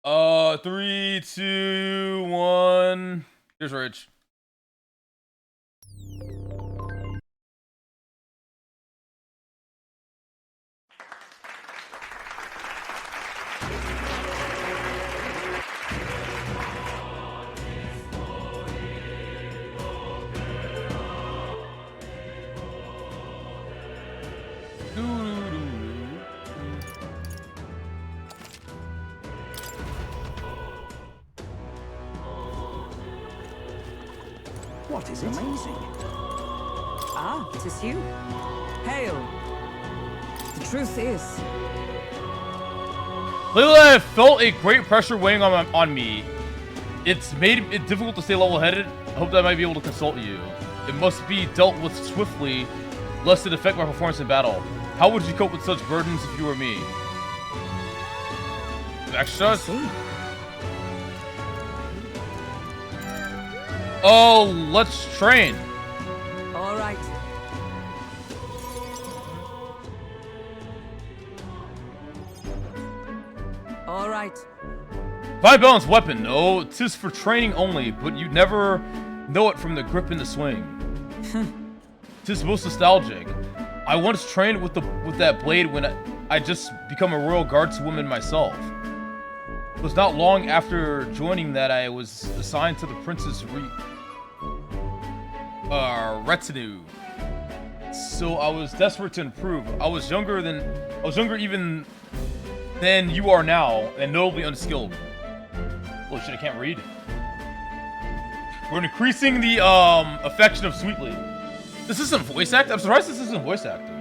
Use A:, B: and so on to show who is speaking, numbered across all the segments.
A: Three, two, one. Here's Rich.
B: What is amazing?
C: Ah, it is you. Hail. The truth is...
A: Lately, I have felt a great pressure weighing on me. It's made it difficult to stay level-headed. I hope that I might be able to consult you. It must be dealt with swiftly, lest it affect my performance in battle. How would you cope with such burdens if you were me? Extras? Oh, let's train.
C: All right. All right.
A: Fine balanced weapon. No, 'tis for training only, but you never know it from the grip and the swing. 'Tis most nostalgic. I once trained with that blade when I just become a royal guardswoman myself. It was not long after joining that I was assigned to the prince's retinue. So I was desperate to improve. I was younger even than you are now, and notably unskilled. Holy shit, I can't read. We're increasing the affection of Sweetly. This isn't voice act? I'm surprised this isn't voice acting.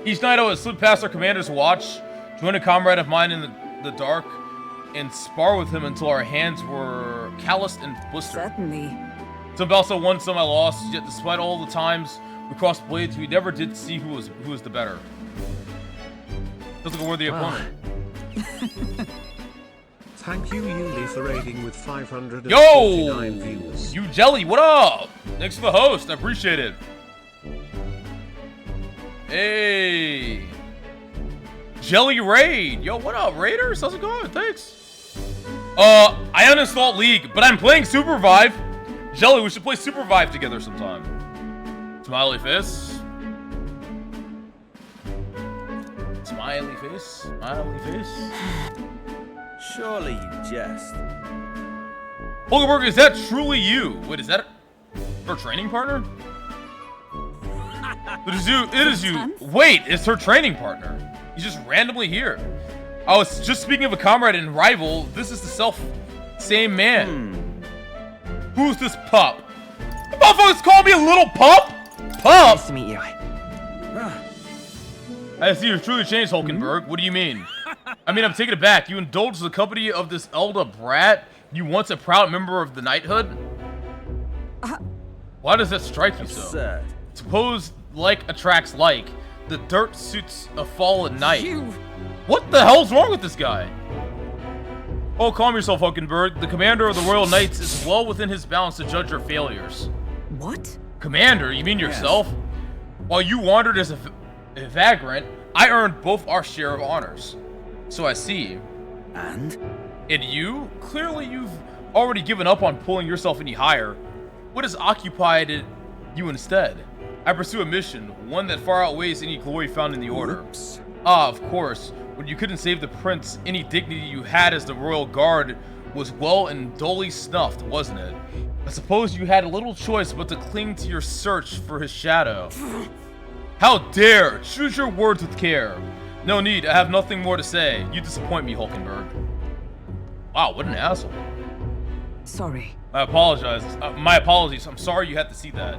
A: Each night I would slip past our commander's watch, join a comrade of mine in the dark, and spar with him until our hands were calloused and blistered.
C: Certainly.
A: Some bouts I won, some I lost, yet despite all the times we crossed blades, we never did see who was the better. Feels like a worthy opponent.
D: Thank you, Yuli, for raiding with 559 views.
A: You Jelly, what up? Thanks for the host, I appreciate it. Hey. Jelly Raid. Yo, what up, Raiders? How's it going? Thanks. I uninstalled League, but I'm playing Supervive. Jelly, we should play Supervive together sometime. Smiley face. Smiley face. Smiley face.
B: Surely you jest.
A: Hulkenberg, is that truly you? Wait, is that her training partner? It is you. Wait, it's her training partner. He's just randomly here. I was just speaking of a comrade and rival. This is the same man. Who's this pup? The motherfuckers call me a little pup? Pup?
B: Nice to meet you.
A: I see you've truly changed, Hulkenberg. What do you mean? I mean, I'm taken aback. You indulged the company of this elder brat? You once a proud member of the knighthood? Why does that strike you so? Suppose like attracts like. The dirt suits a fallen knight. What the hell's wrong with this guy? Oh, calm yourself, Hulkenberg. The commander of the Royal Knights is well within his bounds to judge your failures.
C: What?
A: Commander? You mean yourself? While you wandered as a vagrant, I earned both our share of honors. So I see.
B: And
A: you? Clearly you've already given up on pulling yourself any higher. What has occupied you instead? I pursue a mission, one that far outweighs any glory found in the Order.
B: Oops.
A: Ah, of course. When you couldn't save the prince, any dignity you had as the royal guard was well and dully snuffed, wasn't it? I suppose you had a little choice but to cling to your search for his shadow. How dare! Choose your words with care. No need, I have nothing more to say. You disappoint me, Hulkenberg. Wow, what an asshole.
C: Sorry.
A: I apologize. My apologies. I'm sorry you had to see that.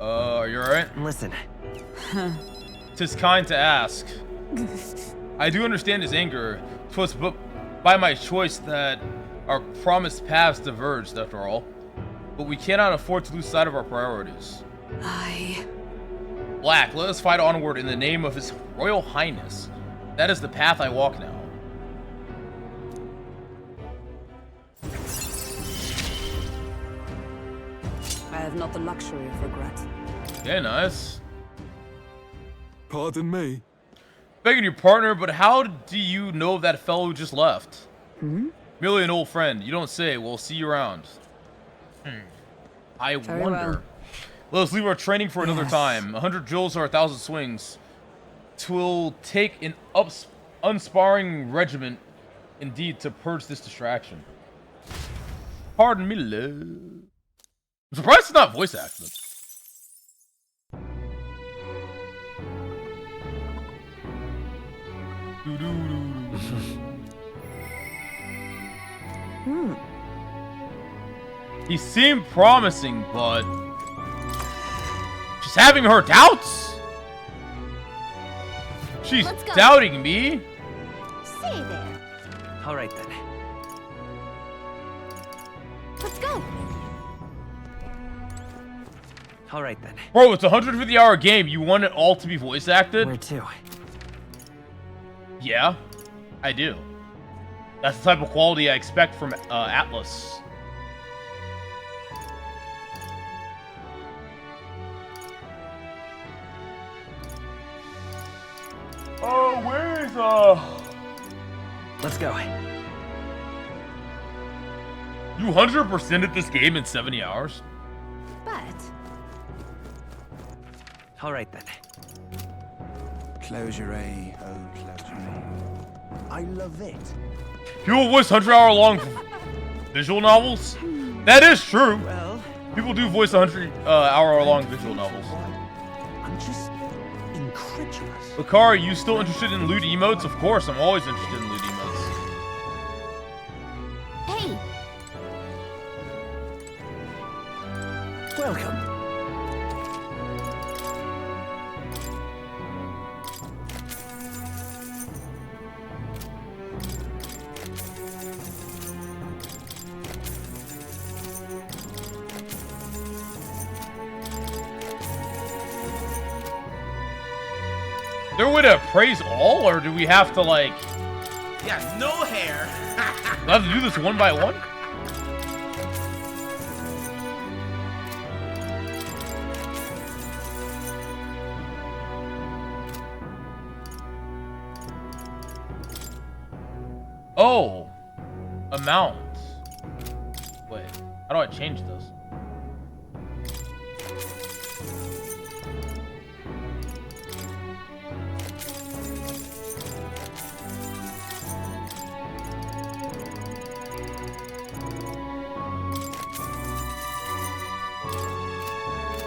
A: Are you alright?
B: Listen.
A: 'Tis kind to ask. I do understand his anger. 'Twas by my choice that our promised paths diverged, after all. But we cannot afford to lose sight of our priorities. Black, let us fight onward in the name of His Royal Highness. That is the path I walk now.
C: I have not the luxury of regret.
A: Yeah, nice.
E: Pardon me.
A: Begging your partner, but how do you know that fellow who just left? Merely an old friend. You don't say. We'll see you around. I
C: Very
A: wonder.
C: well.
A: Let us leave our training for another
C: Yes.
A: time. 100 drills or 1,000 swings. 'Twill take an unsparring regiment, indeed, to purge this distraction. Pardon me, love. I'm surprised it's not voice acted. He seemed promising, but she's having her doubts. She's
E: Let's go.
A: doubting me.
E: Say there.
B: All right then.
E: Let's go.
B: All right then.
A: Bro, it's a 150-hour game. You want it all to be voice acted?
B: Where to?
A: Yeah, I do. That's the type of quality I expect from Atlus. Oh, where's
B: Let's go.
A: You 100%ed this game in 70 hours?
E: But
B: All right then.
F: Closure, oh closure. I love it.
A: People voice 100-hour-long visual novels? That is true.
B: Well,
A: People do voice 100-hour-long visual novels.
F: I'm just incredulous.
A: Lacari, you still interested in loot emotes? Of course, I'm always interested in loot emotes.
E: hey,
B: welcome.
A: Is there a way to appraise all, or do we have to, like...
B: Yeah, no hair.
A: Do I have to do this one by one? Oh. Amount. Wait. How do I change this?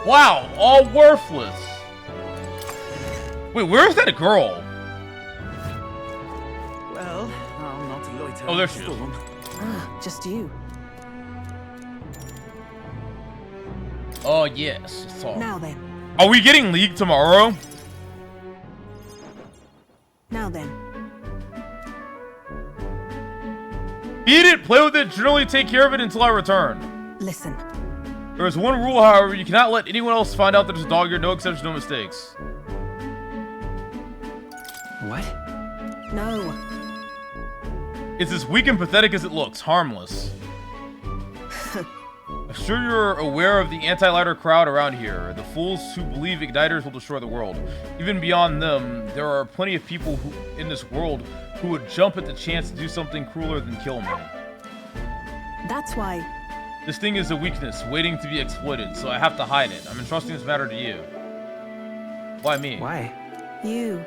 A: Wow, all worthless. Wait, where's that girl?
B: Well, I'll not loiter.
A: Oh, there she is.
B: Storm.
C: Ah, just you.
A: Oh, yes. It's all...
C: Now then.
A: Are we getting League tomorrow?
C: Now then.
A: Eat it, play with it, generally take care of it until I return.
C: Listen.
A: There is one rule, however, you cannot let anyone else find out that there's a dog here, no exceptions, no mistakes.
B: What?
C: No.
A: It's as weak and pathetic as it looks, harmless. I'm sure you're aware of the anti-lighter crowd around here, the fools who believe igniters will destroy the world. Even beyond them, there are plenty of people in this world who would jump at the chance to do something crueler than kill me.
C: That's why.
A: This thing is a weakness, waiting to be exploited, so I have to hide it. I'm entrusting this matter to you. Why me?
B: Why?
C: You.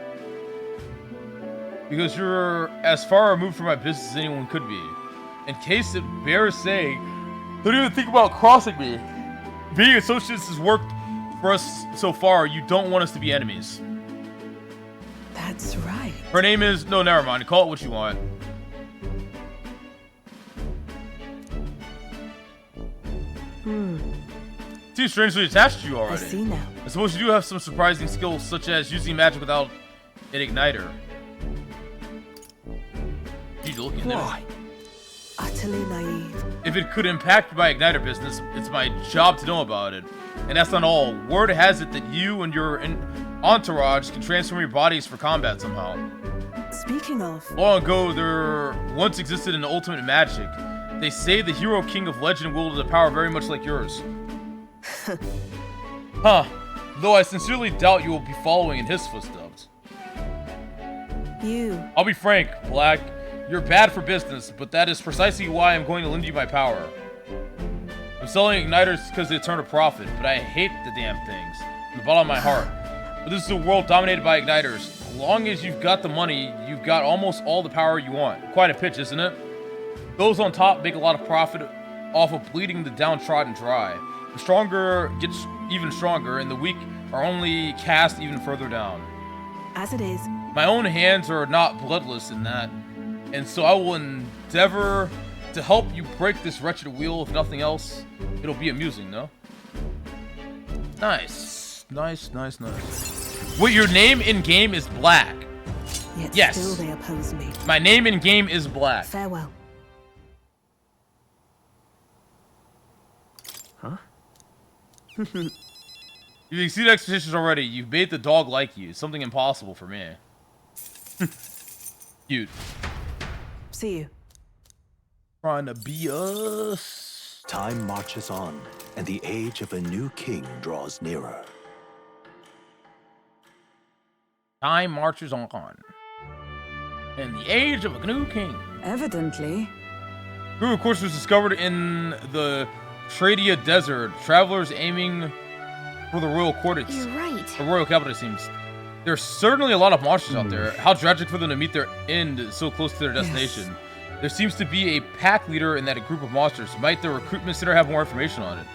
A: Because you're as far removed from my business as anyone could be. In case it bears saying, don't even think about crossing me. Being associates has worked for us so far. You don't want us to be enemies.
C: That's right.
A: Her name is... No, never mind. Call it what you want. Seems strangely attached to you
C: I
A: already.
C: see now.
A: I suppose you do have some surprising skills, such as using magic without an igniter. Geez, looking there.
B: Why?
C: Utterly naive.
A: If it could impact my igniter business, it's my job to know about it. And that's not all. Word has it that you and your entourage can transform your bodies for combat somehow.
C: Speaking of,
A: Long ago, there once existed an ultimate magic. They say the hero king of legend wielded a power very much like yours. Huh. Though I sincerely doubt you will be following in his footsteps.
C: You.
A: I'll be frank, Black. You're bad for business, but that is precisely why I'm going to lend you my power. I'm selling igniters because they turn a profit, but I hate the damn things from the bottom of my heart. But this is a world dominated by igniters. As long as you've got the money, you've got almost all the power you want. Quite a pitch, isn't it? Those on top make a lot of profit off of bleeding the downtrodden dry. The stronger gets even stronger, and the weak are only cast even further down.
C: As it is.
A: My own hands are not bloodless in that, and so I will endeavor to help you break this wretched wheel, if nothing else. It'll be amusing, no? Nice. Nice, nice, nice. Wait, your name in-game is Black?
C: Yet
A: Yes.
C: still they oppose me.
A: My name in-game is Black.
C: Farewell.
B: Huh?
A: You've exceeded expectations already. You've made the dog like you. Something impossible for me. Cute.
C: See you.
A: Trying to be us.
F: Time marches on, and the age of a new king draws nearer.
A: Time marches on. In the age of a new king.
C: Evidently.
A: Guru, of course, was discovered in the Tradia Desert. Travelers aiming for the royal coordinates.
E: You're right.
A: The royal capital, it seems. There's certainly a lot of monsters out there. How tragic for them to meet their end so close to their destination.
C: Yes.
A: There seems to be a pack leader in that group of monsters. Might the recruitment center have more information on it?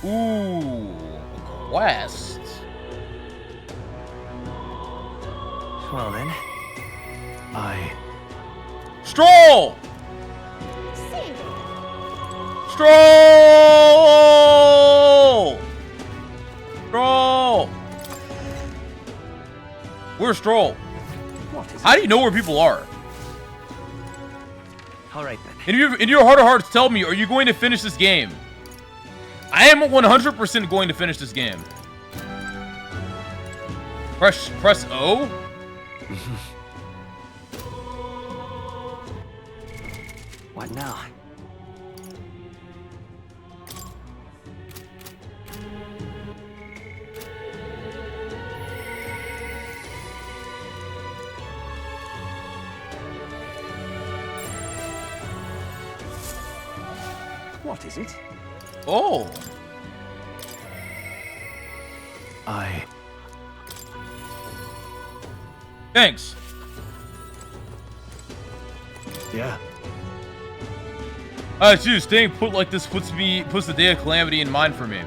A: Ooh, a quest.
B: Well then.
A: Stroll!
E: Say there.
A: Stroll! Stroll! Where's Stroll?
B: What is
A: How do you know where people are?
B: Alright then.
A: In your heart of hearts, tell me, are you going to finish this game? I am 100% going to finish this game. Press O?
B: What now? What is it?
A: Oh. Thanks.
F: Yeah.
A: Dude, staying put like this puts the day of calamity in mind for me.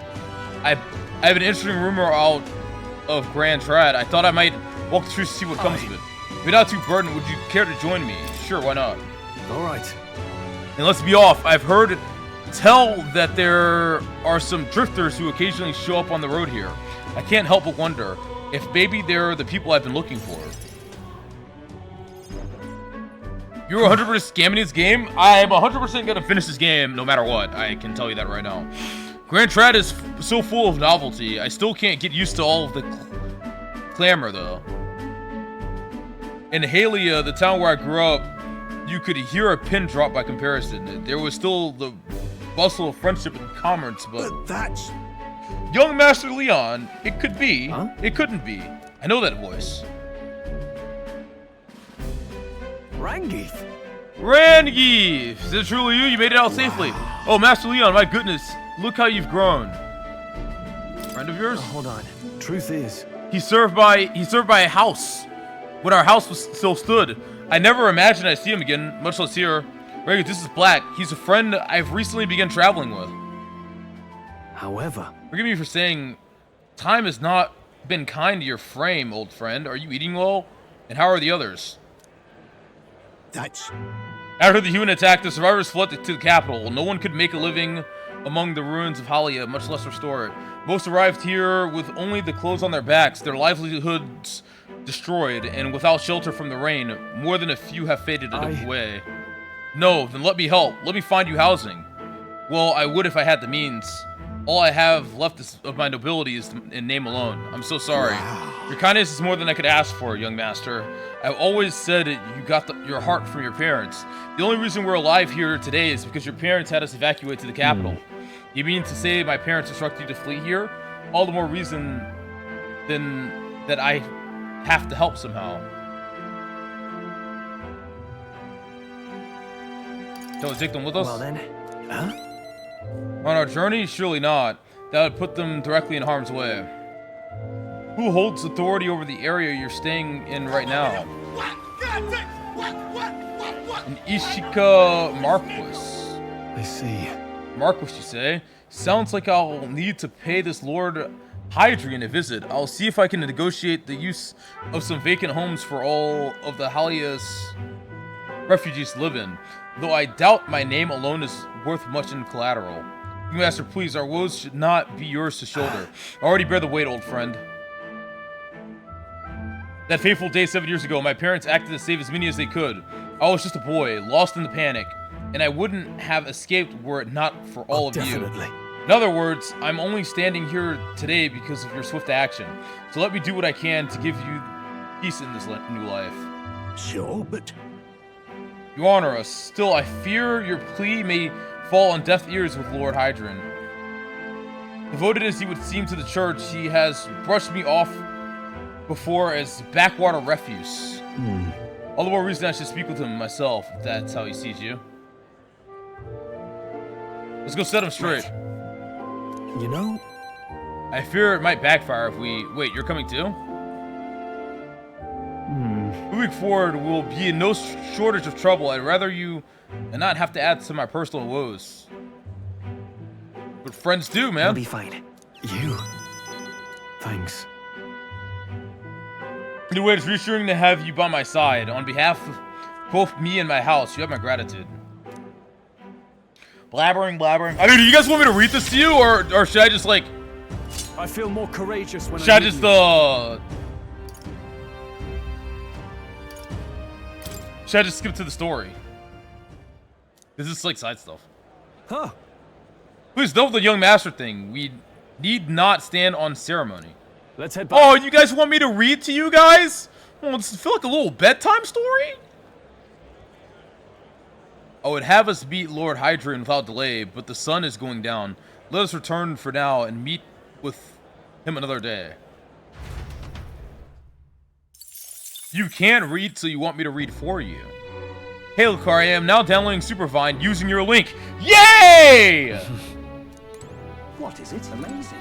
A: I have an interesting rumor out of Grand Trad. I thought I might walk through to see what comes of it. If you're not too burdened, would you care to join me? Sure, why not?
F: Alright.
A: And let's be off. I've heard tell that there are some drifters who occasionally show up on the road here. I can't help but wonder if maybe they're the people I've been looking for. You're 100% scamming this game? I'm 100% gonna finish this game no matter what. I can tell you that right now. Grand Trad is so full of novelty. I still can't get used to all of the clamor, though. In Halia, the town where I grew up, you could hear a pin drop by comparison. There was still the bustle of friendship and commerce, but
F: that's...
A: Young Master Leon, it could be.
B: Huh?
A: It couldn't be. I know that voice.
B: Rangeeth!
A: Rangeeth! Is it truly you? You made it out safely. Oh, Master Leon, my goodness. Look how you've grown. Friend of yours?
B: Hold on.
F: Truth is...
A: He served by a house. When our house was still stood. I never imagined I'd see him again, much less here. Rangeeth, this is Black. He's a friend I've recently begun traveling with.
B: However...
A: Forgive me for saying, time has not been kind to your frame, old friend. Are you eating well? And how are the others?
F: That's...
A: After the human attack, the survivors fled to the capital. No one could make a living among the ruins of Halia, much less restore it. Most arrived here with only the clothes on their backs, their livelihoods destroyed, and without shelter from the rain. More than a few have faded away. No, then let me help. Let me find you housing. Well, I would if I had the means. All I have left of my nobility is in name alone. I'm so sorry. Your kindness is more than I could ask for, young master. I've always said you got your heart from your parents. The only reason we're alive here today is because your parents had us evacuate to the capital. You mean to say my parents instructed you to flee here? All the more reason then that I have to help somehow. Shall we take them with us?
B: Well then, huh?
A: On our journey? Surely not. That would put them directly in harm's way. Who holds authority over the area you're staying in right now? An Ishika Marquis.
B: I see.
A: Marquis, you say? Sounds like I'll need to pay this Lord Hadrian a visit. I'll see if I can negotiate the use of some vacant homes for all of the Halia's refugees to live in, though I doubt my name alone is worth much in collateral. Master, please, our woes should not be yours to shoulder. I already bear the weight, old friend. That fateful day 7 years ago, my parents acted to save as many as they could. I was just a boy, lost in the panic, and I wouldn't have escaped were it not for all of
B: Definitely.
A: you. In other words, I'm only standing here today because of your swift action. So let me do what I can to give you peace in this new life.
F: Sure, but
A: You honor us. Still, I fear your plea may fall on deaf ears with Lord Hadrian. Devoted as he would seem to the church, he has brushed me off before as backwater refuse. All the more reason I should speak with him myself, if that's how he sees you. Let's go set him straight.
B: You know,
A: I fear it might backfire if we... Wait, you're coming too? Moving forward, we'll be in no shortage of trouble. I'd rather you and not have to add to my personal woes. What friends do,
B: I'll
A: man.
B: be fine. You. Thanks.
A: Anyway, it's reassuring to have you by my side. On behalf of both me and my house, you have my gratitude. Blabbering. I mean, do you guys want me to read this to you, or should I just, like...
B: I feel more courageous when
A: Should I just, Should I just skip to the story? This is, like, side stuff.
B: Huh.
A: Please note the young master thing. We need not stand on ceremony.
B: Let's head back.
A: Oh, you guys want me to read to you guys? Oh, does it feel like a little bedtime story? I would have us meet Lord Hadrian without delay, but the sun is going down. Let us return for now and meet with him another day. You can read, so you want me to read for you. Hey, Lacari, I am now downloading Supervine using your link. Yay!
B: What is it? Amazing.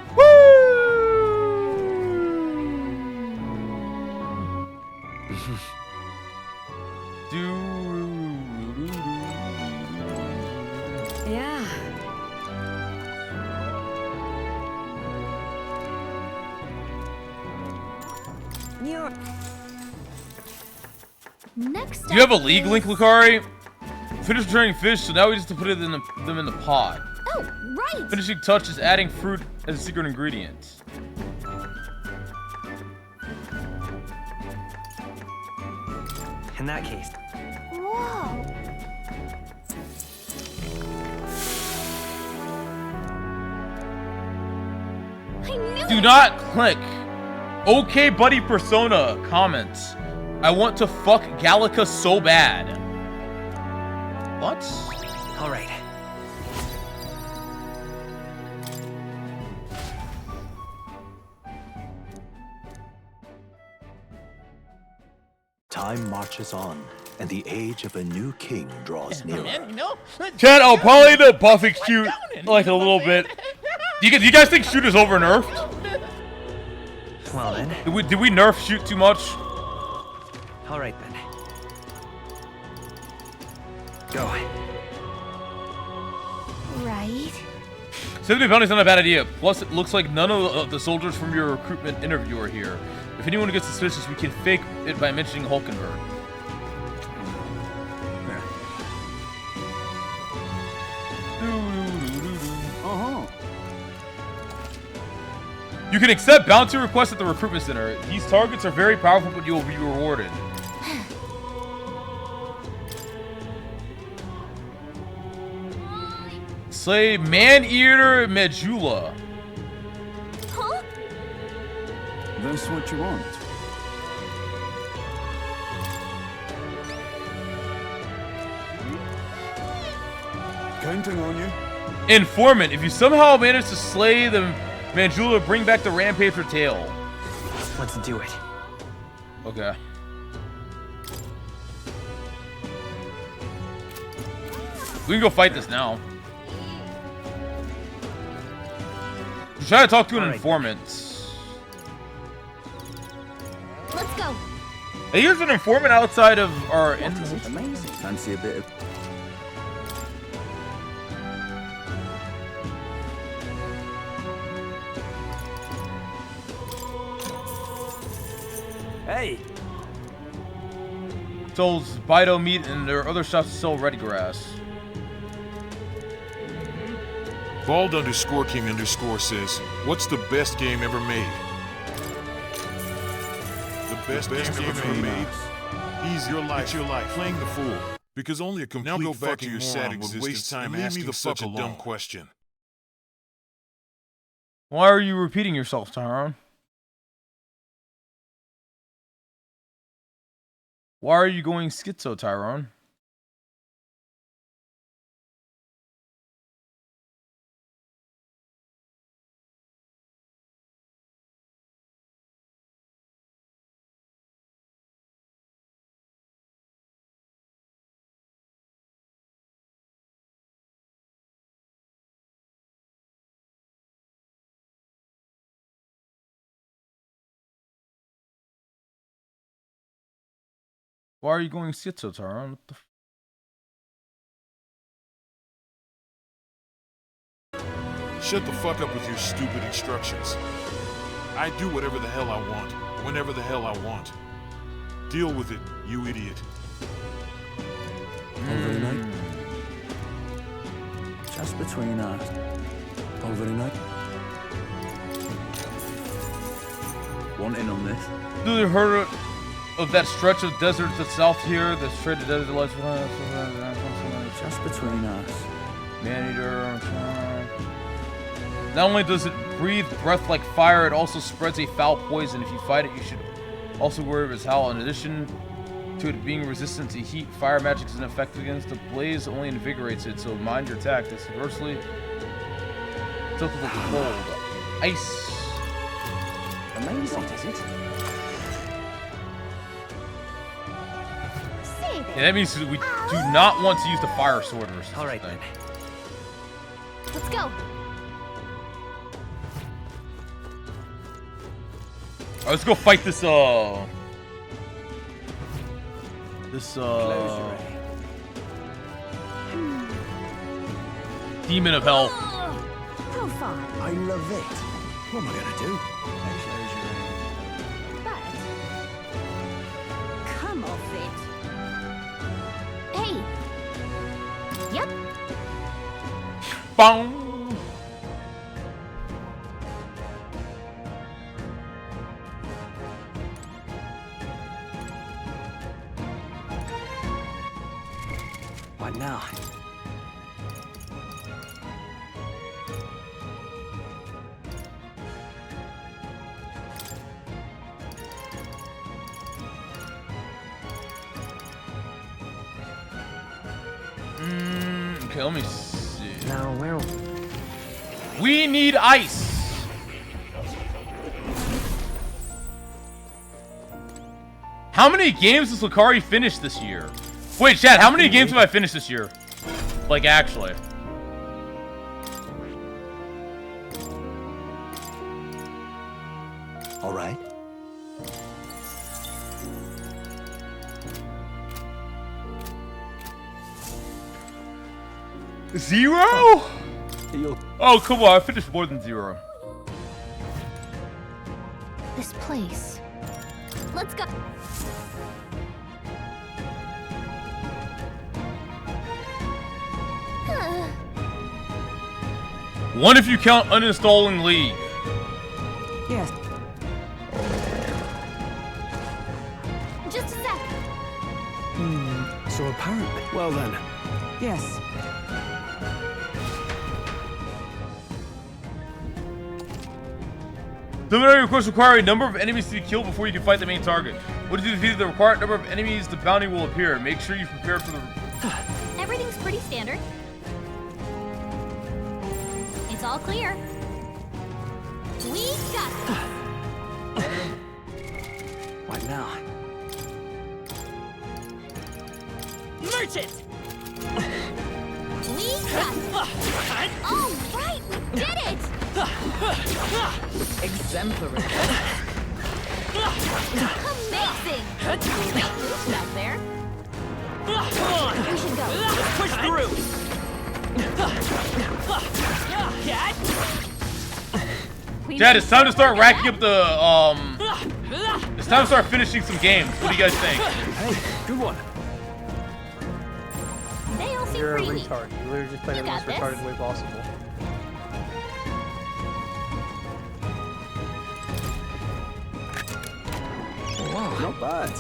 C: Yeah. You're...
E: Next
A: Do you have a
E: up
A: league
E: is-
A: link, Lacari? Finished returning fish, so now we just have to put it in them in the pot.
E: Oh, right.
A: Finishing touch is adding fruit as a secret ingredient.
B: In that case,
E: Whoa. I knew
A: Do
E: it.
A: not click. Okay, buddy persona comments. I want to fuck Gallica so bad. What?
B: all right.
F: time marches on, and the age of a new king draws nearer.
A: Chad, I'll probably the buffing shoot like a little bit. Do you guys think shoot is over nerfed?
B: Well then,
A: Did we nerf shoot too much?
B: all right then. Go.
E: Right.
A: 70 bounty's not a bad idea. Plus, it looks like none of the soldiers from your recruitment interview are here. If anyone gets suspicious, we can fake it by mentioning Hulkenberg. You can accept bounty requests at the recruitment center. These targets are very powerful, but you will be rewarded. Slay Man-Eater Medulla.
E: Huh?
B: That's what you want. Counting on you.
A: Informant. If you somehow manage to slay the Medulla, bring back the Rampager tail.
B: Let's do it.
A: We can go fight this now. Try to talk to an informant.
E: Let's go.
A: Hey, here's an informant outside of our
B: Amazing. Fancy a bit of... Hey!
A: sells Bido meat and there are other shops that sell red grass.
G: Bald_King_ says, what's the best game ever made? The best game ever made? Easy, it's your life, playing the fool. Because only a complete now go back to your sad existence would waste time asking me the such a dumb question.
A: Why are you repeating yourself, Tyrone? Why are you going schizo, Tyrone? Why are you going schizo, Tyrone? What the
G: Shut the fuck up with your stupid instructions. I do whatever the hell I want, whenever the hell I want. Deal with it, you idiot.
B: Over the night. Just between us. Over the night. Want in on this?
A: Do you heard of that stretch of desert to the south here? The straight to desert lights.
B: Just between us.
A: Man-eater. Not only does it breathe breath like fire, it also spreads a foul poison. If you fight it, you should also worry of its howl. In addition to it being resistant to heat, fire magic is ineffective against the blaze, only invigorates it, so mind your attack. That's adversely tilted with cold. Ice.
B: Amazing, is it?
A: Yeah, that means we do not want to use the fire sword or something.
B: Alright then.
E: Let's go.
A: Alright, let's go fight this, demon of hell.
E: Profile.
B: I love it. What am I gonna do?
E: But come off it. Hey. Yep.
A: Bong.
B: What now?
A: Okay, let me see.
B: Now where?
A: We need ice. How many games has Lacari finished this year? Wait, Chad, how many games have I finished this year? Like, actually.
F: All right.
A: Zero?
B: You'll...
A: Oh, come on, I finished more than zero.
E: This place. Let's go.
A: One if you count uninstalling League.
B: Yes.
E: Just a sec.
B: So apparently... Well then. Yes.
A: Preliminary request require a number of enemies to be killed before you can fight the main target. Once you defeat the required number of enemies, the bounty will appear. Make sure you prepare for the...
E: Everything's pretty standard. It's all clear. We got this.
B: What now?
E: All right, we did it!
H: Exemplary.
E: Amazing! Great moves out there.
H: Come on!
E: We should go.
H: Let's push through! Cat!
A: Dad, it's time to start racking up the, it's time to start finishing some games. What do you guys think?
B: Hey, good one.
E: They all seem
I: You're a
E: freely.
I: retard. You literally just played
E: You
I: it the most
E: got this.
I: retarded way possible.
B: Wow, not bad.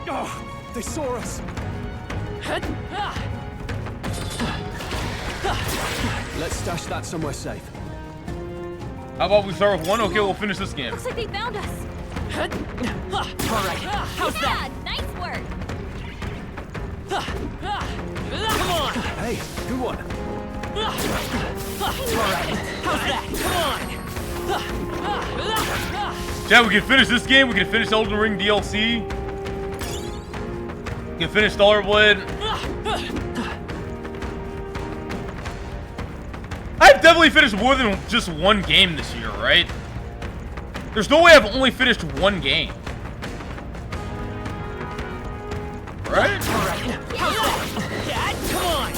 B: Oh, they saw us. Let's stash that somewhere safe.
A: How about we start with one? Okay, we'll finish this game.
E: Looks like they found us.
H: All right, how's that?
E: Yeah, nice work.
H: Come on!
B: Hey, good one.
H: All right, how's that? Come on!
A: Chad, we can finish this game. We can finish Elden Ring DLC. We can finish Stellar Blade. I've definitely finished more than just one game this year, right? There's no way I've only finished one game. Right?
H: All right, how's that? Dad, come on!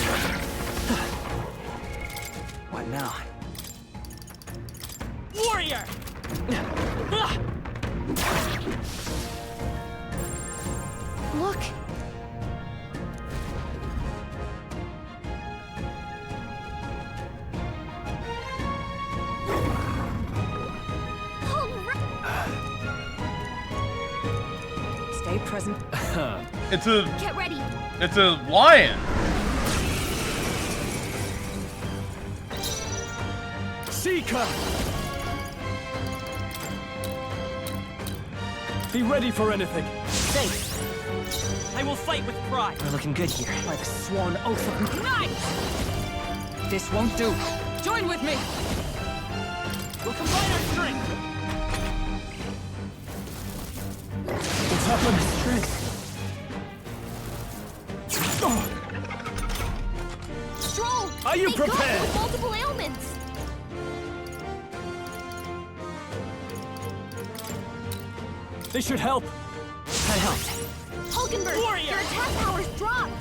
B: What now?
H: Warrior!
E: Look. All right.
H: Stay present.
A: It's
E: Get ready.
A: a lion.
B: Seeker! Be ready for anything.
H: Safe. I will fight with pride.
J: We're looking good here.
H: By the sworn oath of night! This won't do. Join with me! We'll combine our strength!
B: What's happened?
E: Stroll.
B: Are you
E: they got
B: prepared?
E: with multiple ailments.
B: They should help.
J: That helped.
E: Hulkenberg,
H: Warrior!
E: their attack power's dropped.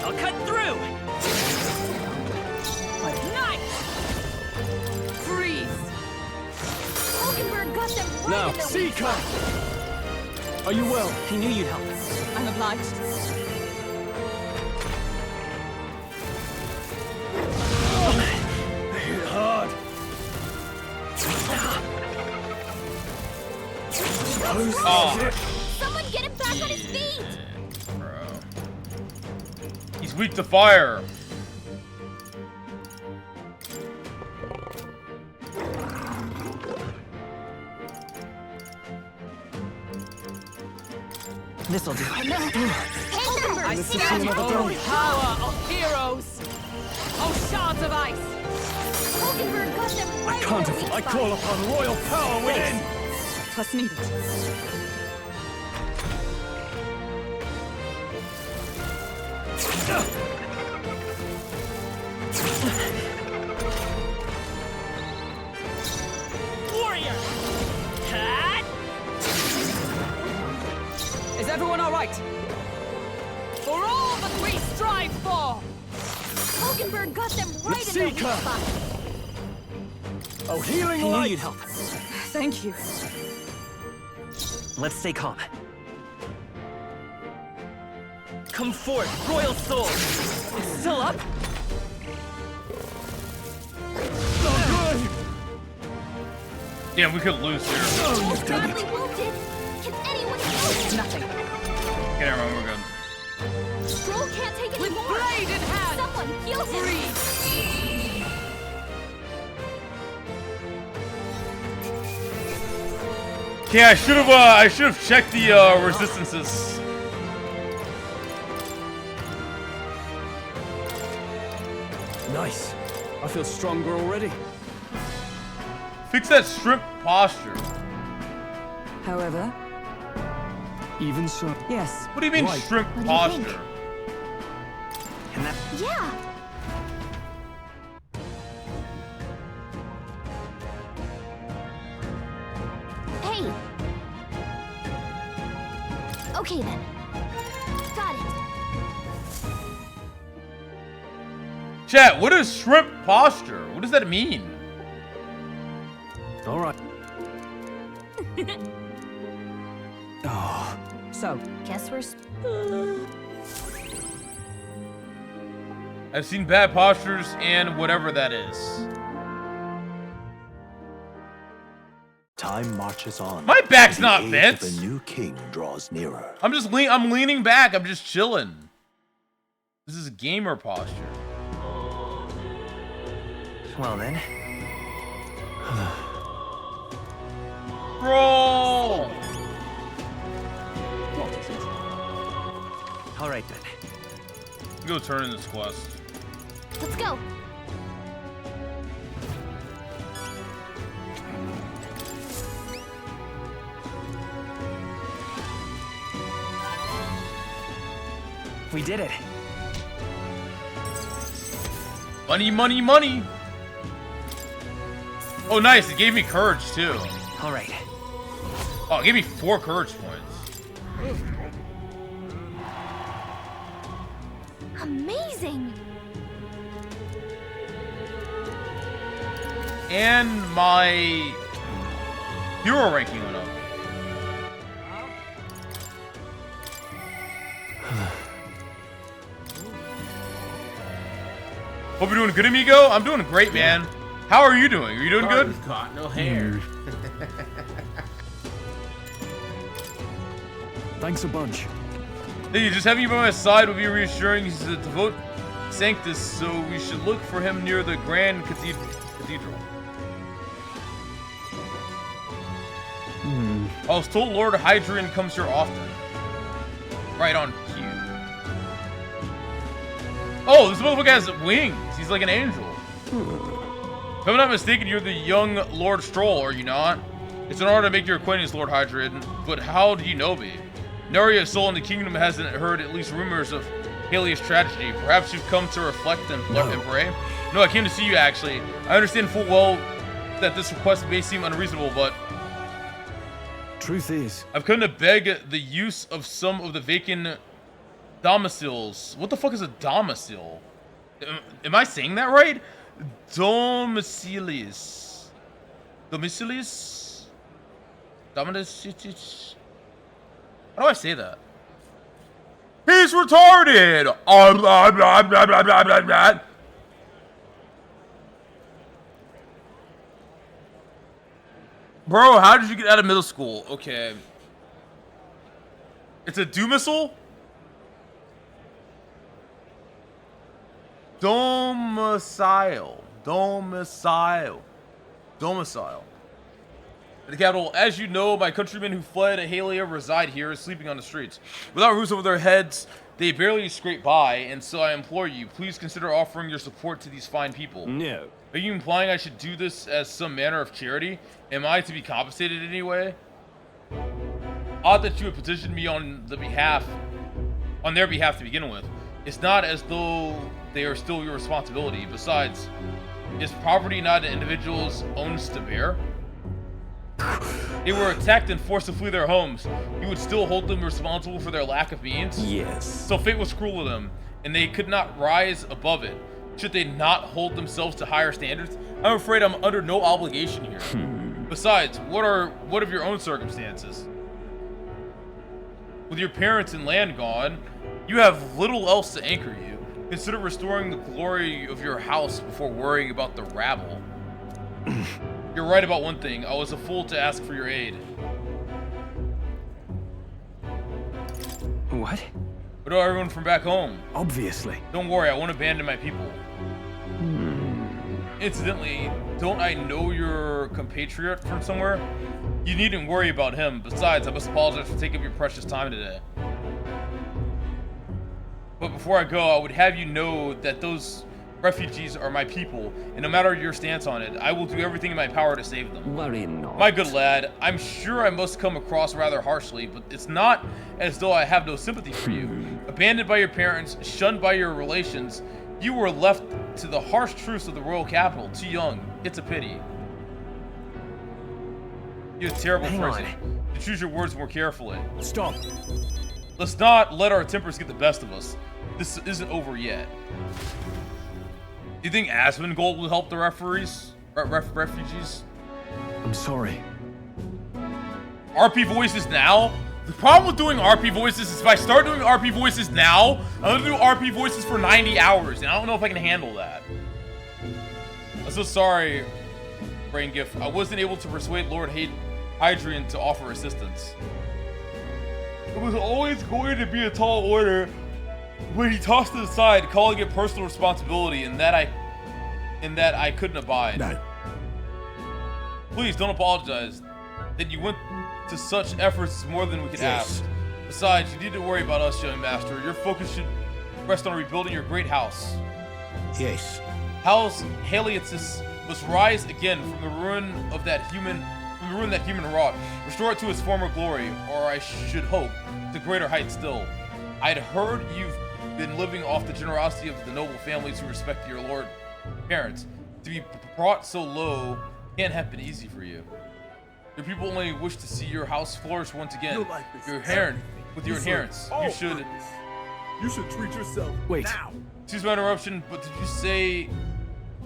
H: I'll cut through! Night! Freeze!
E: Hulkenberg got them right
B: Now,
E: in the weak
B: Seeker!
E: spot.
B: Are you well?
J: He knew you'd help.
H: I'm obliged.
B: Hit hard.
A: Oh,
E: Someone get him back on his feet.
A: bro. He's weak to fire.
J: This'll do.
E: Hulkenberg,
B: This is
E: get out.
B: another
H: Oh,
B: dome.
H: power of heroes! Oh, shards of ice!
E: Hulkenberg got them right in
B: Can't
E: the weak
B: afford. I
E: spot.
B: call upon royal power within.
H: Plus needed. Warrior! Cat! Is everyone all right? For all that we strive for!
E: Hulkenberg got them right in the weak
B: Seeker.
E: spot.
B: Oh, healing
J: He knew
B: light.
J: you'd help.
H: Thank you.
J: Let's stay calm.
H: Come forth, royal soul! It's still up?
A: Damn, we could lose here.
B: Oh, you've done
E: Badly
B: it.
E: wounded. Can anyone help?
H: Nothing.
A: Okay, never mind, we're good.
E: Stroll can't take it
H: With
E: anymore.
H: blade in hand!
E: Someone heal him.
H: Freeze!
A: Okay, I should have checked the resistances.
B: Nice. I feel stronger already.
A: Fix that shrimp posture.
H: However,
B: Even so.
C: Yes.
A: What do you mean
B: Right.
A: shrimp
E: What do you think?
A: posture?
J: And that
E: Yeah. Hey. Okay then. Got it.
A: Chat, what is shrimp posture? What does that mean?
B: All right. Oh,
C: So,
E: Guess we're.
A: I've seen bad postures and whatever that is.
F: Time marches on.
A: My back's
F: and
A: not
F: the age
A: bent.
F: of a new king draws nearer.
A: I'm leaning back. I'm just chilling. This is gamer posture.
J: well then.
A: Bro!
J: All right then.
A: Go turn in this quest.
E: Let's go.
J: We did it.
A: Money, money, money! Oh, nice. It gave me courage, too.
J: All right.
A: Oh, it gave me 4 courage points.
E: Amazing.
A: And my hero ranking went up. Hope you're doing good, amigo. I'm doing great, man. How are you doing? Are you doing good?
I: Caught no hair.
B: thanks a bunch.
A: Hey, just having you by my side will be reassuring. He's a devout sanctus, so we should look for him near the Grand Cathedral. I was told Lord Hadrian comes here often. Right on cue. Oh, this motherfucker has wings. He's like an angel. If I'm not mistaken, you're the young Lord Stroll, are you not? It's an honor to make your acquaintance, Lord Hadrian, but how do you know me? Nary a soul in the kingdom hasn't heard at least rumors of Haley's tragedy. Perhaps you've come to reflect and pray? No, I came to see you, actually. I understand full well that this request may seem unreasonable, but
B: Truth is,
A: I've come to beg the use of some of the vacant domiciles. What the fuck is a domicile? Am I saying that right? Domiciles. Domiciles? Domiciles? How do I say that? He's retarded! Bro, how did you get out of middle school? Okay. It's a domicile? Domicile. Domicile. Domicile. The capital. As you know, my countrymen who fled Halia reside here, sleeping on the streets. Without roofs over their heads, they barely scrape by, and so I implore you, please consider offering your support to these fine people.
B: no.
A: Are you implying I should do this as some manner of charity? Am I to be compensated in any way? Odd that you would petition me on their behalf to begin with. It's not as though they are still your responsibility. Besides, is property not an individual's owns to bear? They were attacked and forced to flee their homes. You would still hold them responsible for their lack of means?
B: Yes.
A: So fate was cruel to them, and they could not rise above it. Should they not hold themselves to higher standards? I'm afraid I'm under no obligation here. Besides, what of your own circumstances? With your parents and land gone, you have little else to anchor you. Consider restoring the glory of your house before worrying about the rabble. You're right about one thing. I was a fool to ask for your aid.
J: What?
A: What about everyone from back home?
B: Obviously.
A: Don't worry, I won't abandon my people. Incidentally, don't I know your compatriot from somewhere? You needn't worry about him. Besides, I must apologize for taking up your precious time today. But before I go, I would have you know that those Refugees are my people, and no matter your stance on it, I will do everything in my power to save them.
B: Worry not.
A: My good lad, I'm sure I must come across rather harshly, but it's not as though I have no sympathy for you. Abandoned by your parents, shunned by your relations, you were left to the harsh truths of the royal capital, too young. It's a pity. You have terrible phrasing. To choose your words more carefully.
B: Stop.
A: Let's not let our tempers get the best of us. This isn't over yet. Do you think Asmongold will help the refugees?
B: I'm sorry.
A: RP voices now? The problem with doing RP voices is if I start doing RP voices now, I'm gonna do RP voices for 90 hours, and I don't know if I can handle that. I'm so sorry, Brain Gift. I wasn't able to persuade Lord Hadrian to offer assistance. It was always going to be a tall order when he tossed it aside, calling it personal responsibility, and that I couldn't abide.
B: No.
A: Please don't apologize. That you went to such efforts is more than we could ask. Besides, you need to worry about us, young master. Your focus should rest on rebuilding your great house.
F: Yes.
A: House Haliatus must rise again from the ruin of that human wrought. Restore it to its former glory, or I should hope, to greater heights still. I'd heard you've been living off the generosity of the noble families who respect your lord parents. To be brought so low can't have been easy for you. Your people only wish to see your house flourish once again. Your inheritance. You should
I: treat yourself.
B: Wait.
I: Now.
A: Excuse my interruption, but did you say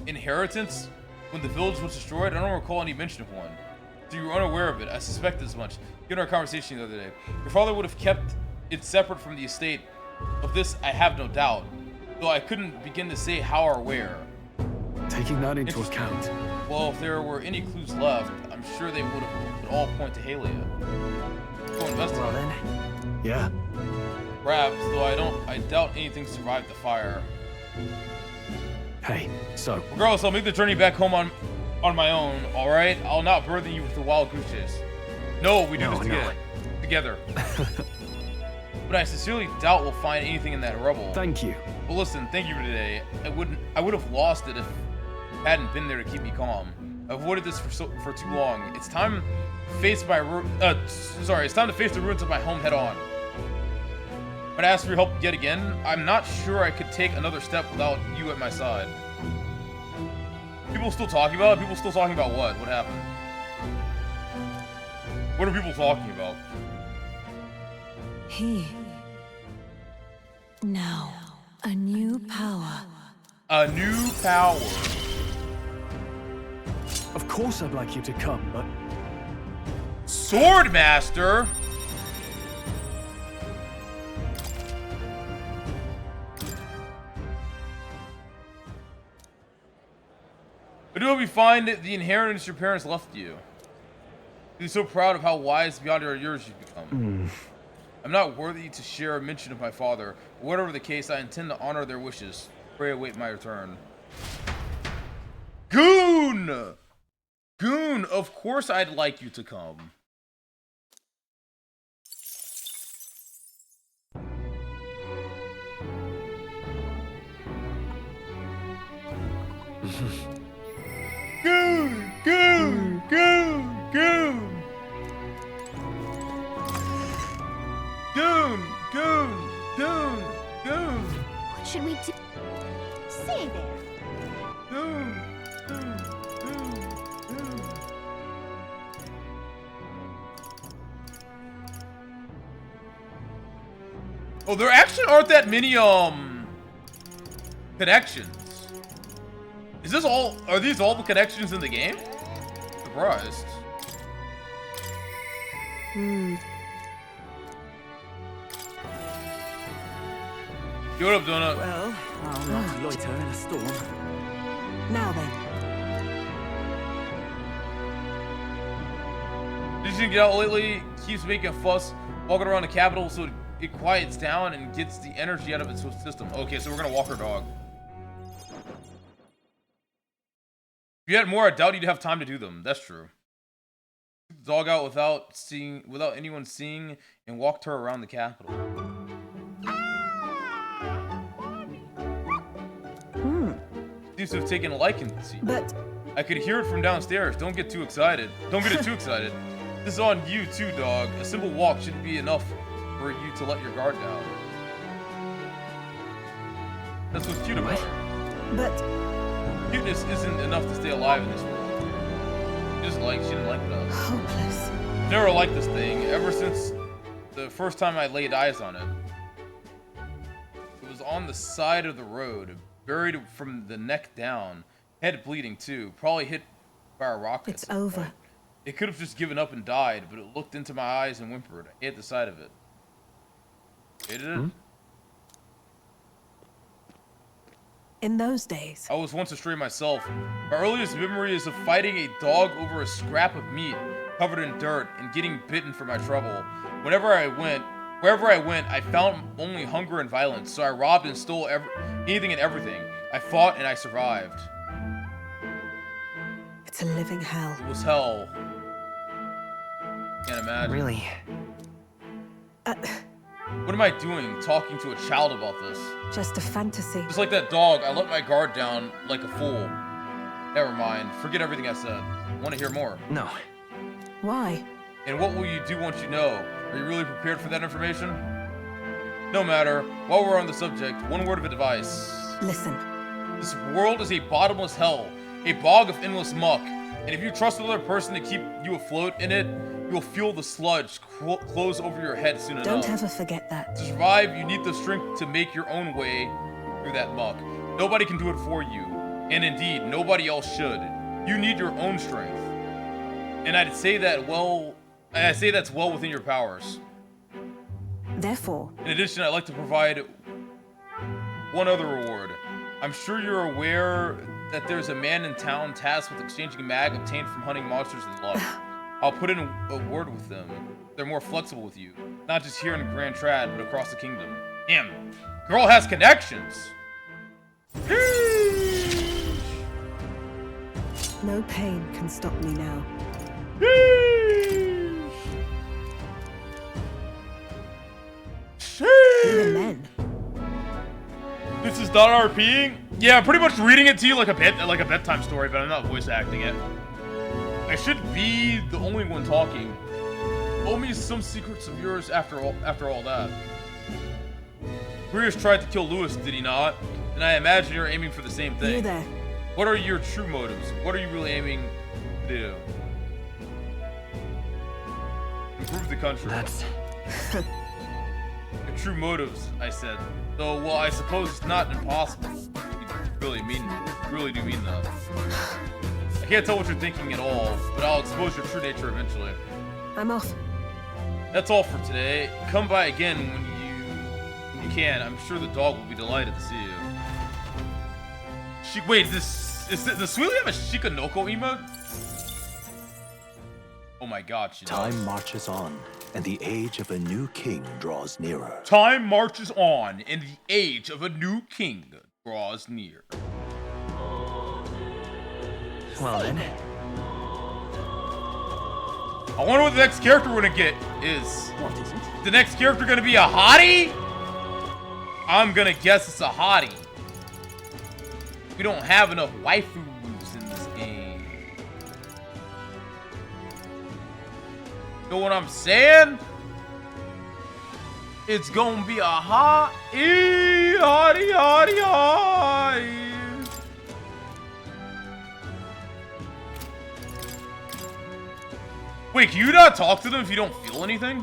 A: inheritance when the village was destroyed? I don't recall any mention of one. So you were unaware of it. I suspect as much. Given our conversation the other day, your father would have kept it separate from the estate. Of this, I have no doubt, though I couldn't begin to say how or where.
B: Taking that into account.
A: Well, if there were any clues left, I'm sure they would all point to Halia. Go investigate.
J: Well then.
B: Yeah.
A: Perhaps, though I doubt anything survived the fire.
B: Hey, so.
A: Regardless, I'll make the journey back home on my own, alright? I'll not burden you with the wild goose chase. No, we do this together. But I sincerely doubt we'll find anything in that rubble.
B: Thank you.
A: Well, listen, thank you for today. I would have lost it if you hadn't been there to keep me calm. I've avoided this for too long. It's time to face it's time to face the ruins of my home head on. But I ask for your help yet again. I'm not sure I could take another step without you at my side. People still talking about it? People still talking about what? What happened? What are people talking about?
C: Now, a new power.
A: A new power.
B: Of course I'd like you to come, but...
A: Swordmaster? But do we find the inheritance your parents left you? You're so proud of how wise beyond your years you've become. I'm not worthy to share a mention of my father. Whatever the case, I intend to honor their wishes. Pray await my return. Goon! Goon, of course I'd like you to come. Goon! Goon! Goon! Goon! Goon! Goon! Goon! Goon!
E: What should we do? Say there.
A: Goon! Goon! Goon! Goon! Oh, there actually aren't that many, connections. Is this all, are these all the connections in the game? Surprised. Yo, what up, Donut?
H: Well, I'll not loiter in a storm.
C: Now then.
A: Did you get out lately? Keeps making a fuss, walking around the capital so it quiets down and gets the energy out of its system. Okay, so we're gonna walk our dog. If you had more, I doubt you'd have time to do them. That's true. Took the dog out without anyone seeing, and walked her around the capital. seems to have taken a liking to you.
C: But
A: I could hear it from downstairs. Don't get too excited. Don't get it too excited. This is on you too, dog. A simple walk shouldn't be enough for you to let your guard down. That's what's cute about her.
C: but
A: Cuteness isn't enough to stay alive in this world. She didn't like us.
C: hopeless.
A: Never liked this thing ever since the first time I laid eyes on it. It was on the side of the road, buried from the neck down, head bleeding too, probably hit by a rocket.
C: It's over.
A: It could have just given up and died, but it looked into my eyes and whimpered. I hit the side of it. Hated it?
C: In those days,
A: I was once a stray myself. My earliest memory is of fighting a dog over a scrap of meat covered in dirt and getting bitten for my trouble. Wherever I went, I found only hunger and violence, so I robbed and stole anything and everything. I fought and I survived.
C: it's a living hell.
A: It was hell. Can't imagine.
J: Really?
A: What am I doing talking to a child about this?
C: Just a fantasy.
A: Just like that dog, I let my guard down like a fool. Never mind. Forget everything I said. Want to hear more?
J: No.
C: Why?
A: And what will you do once you know? Are you really prepared for that information? No matter. While we're on the subject, one word of advice.
C: Listen,
A: This world is a bottomless hell, a bog of endless muck. And if you trust another person to keep you afloat in it, you'll feel the sludge close over your head soon enough.
C: don't ever forget that.
A: To survive, you need the strength to make your own way through that muck. Nobody can do it for you. And indeed, nobody else should. You need your own strength. And I'd say that's well within your powers.
C: Therefore,
A: In addition, I'd like to provide one other reward. I'm sure you're aware that there's a man in town tasked with exchanging mag obtained from hunting monsters in luck. I'll put in a word with them. They're more flexible with you. Not just here in Grand Trad, but across the kingdom. Damn. Girl has connections.
C: no pain can stop me now. Even then,
A: This is not RPing? Yeah, pretty much reading it to you like a bedtime story, but I'm not voice acting it. I should be the only one talking. Owe me some secrets of yours after all that. Grievous tried to kill Lewis, did he not? And I imagine you're aiming for the same thing.
C: you there.
A: What are your true motives? What are you really aiming to do? Improve the country.
J: That's...
A: Your true motives, I said. Though, well, I suppose it's not impossible. You really do mean that. I can't tell what you're thinking at all, but I'll expose your true nature eventually.
C: I'm off.
A: That's all for today. Come by again when you can. I'm sure the dog will be delighted to see you. Wait, does Suili have a Shikanoko emote? Oh my god, she does.
F: Time marches on, and the age of a new king draws nearer.
A: Time marches on, and the age of a new king draws near.
J: Well then.
A: I wonder what the next character we're gonna get is.
J: What is it?
A: The next character gonna be a hottie? I'm gonna guess it's a hottie. We don't have enough waifus in this game. Know what I'm saying? It's gonna be a hottie, hottie. Wait, can you not talk to them if you don't feel anything?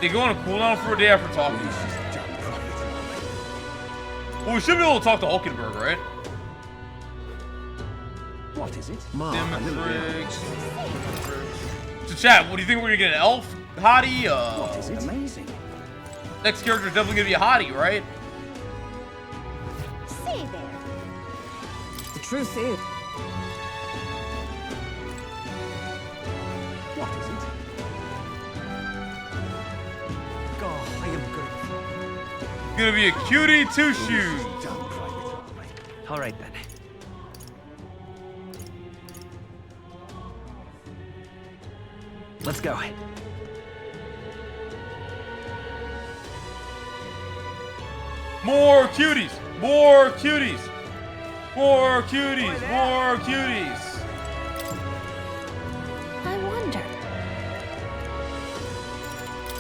A: They go on a cooldown for a day after talking. Well, we should be able to talk to Hulkenberg, right?
J: What is it?
A: So chat, what do you think we're gonna get, an elf? Hottie?
J: What is it? Amazing.
A: Next character is definitely gonna be a hottie, right?
E: Say there.
C: The truth is,
J: What is it? God, I am good.
A: Gonna be a cutie two shoes.
J: Don't cry, darling. All right then. Let's go.
A: More cuties! More cuties! More cuties! More cuties!
E: I wonder.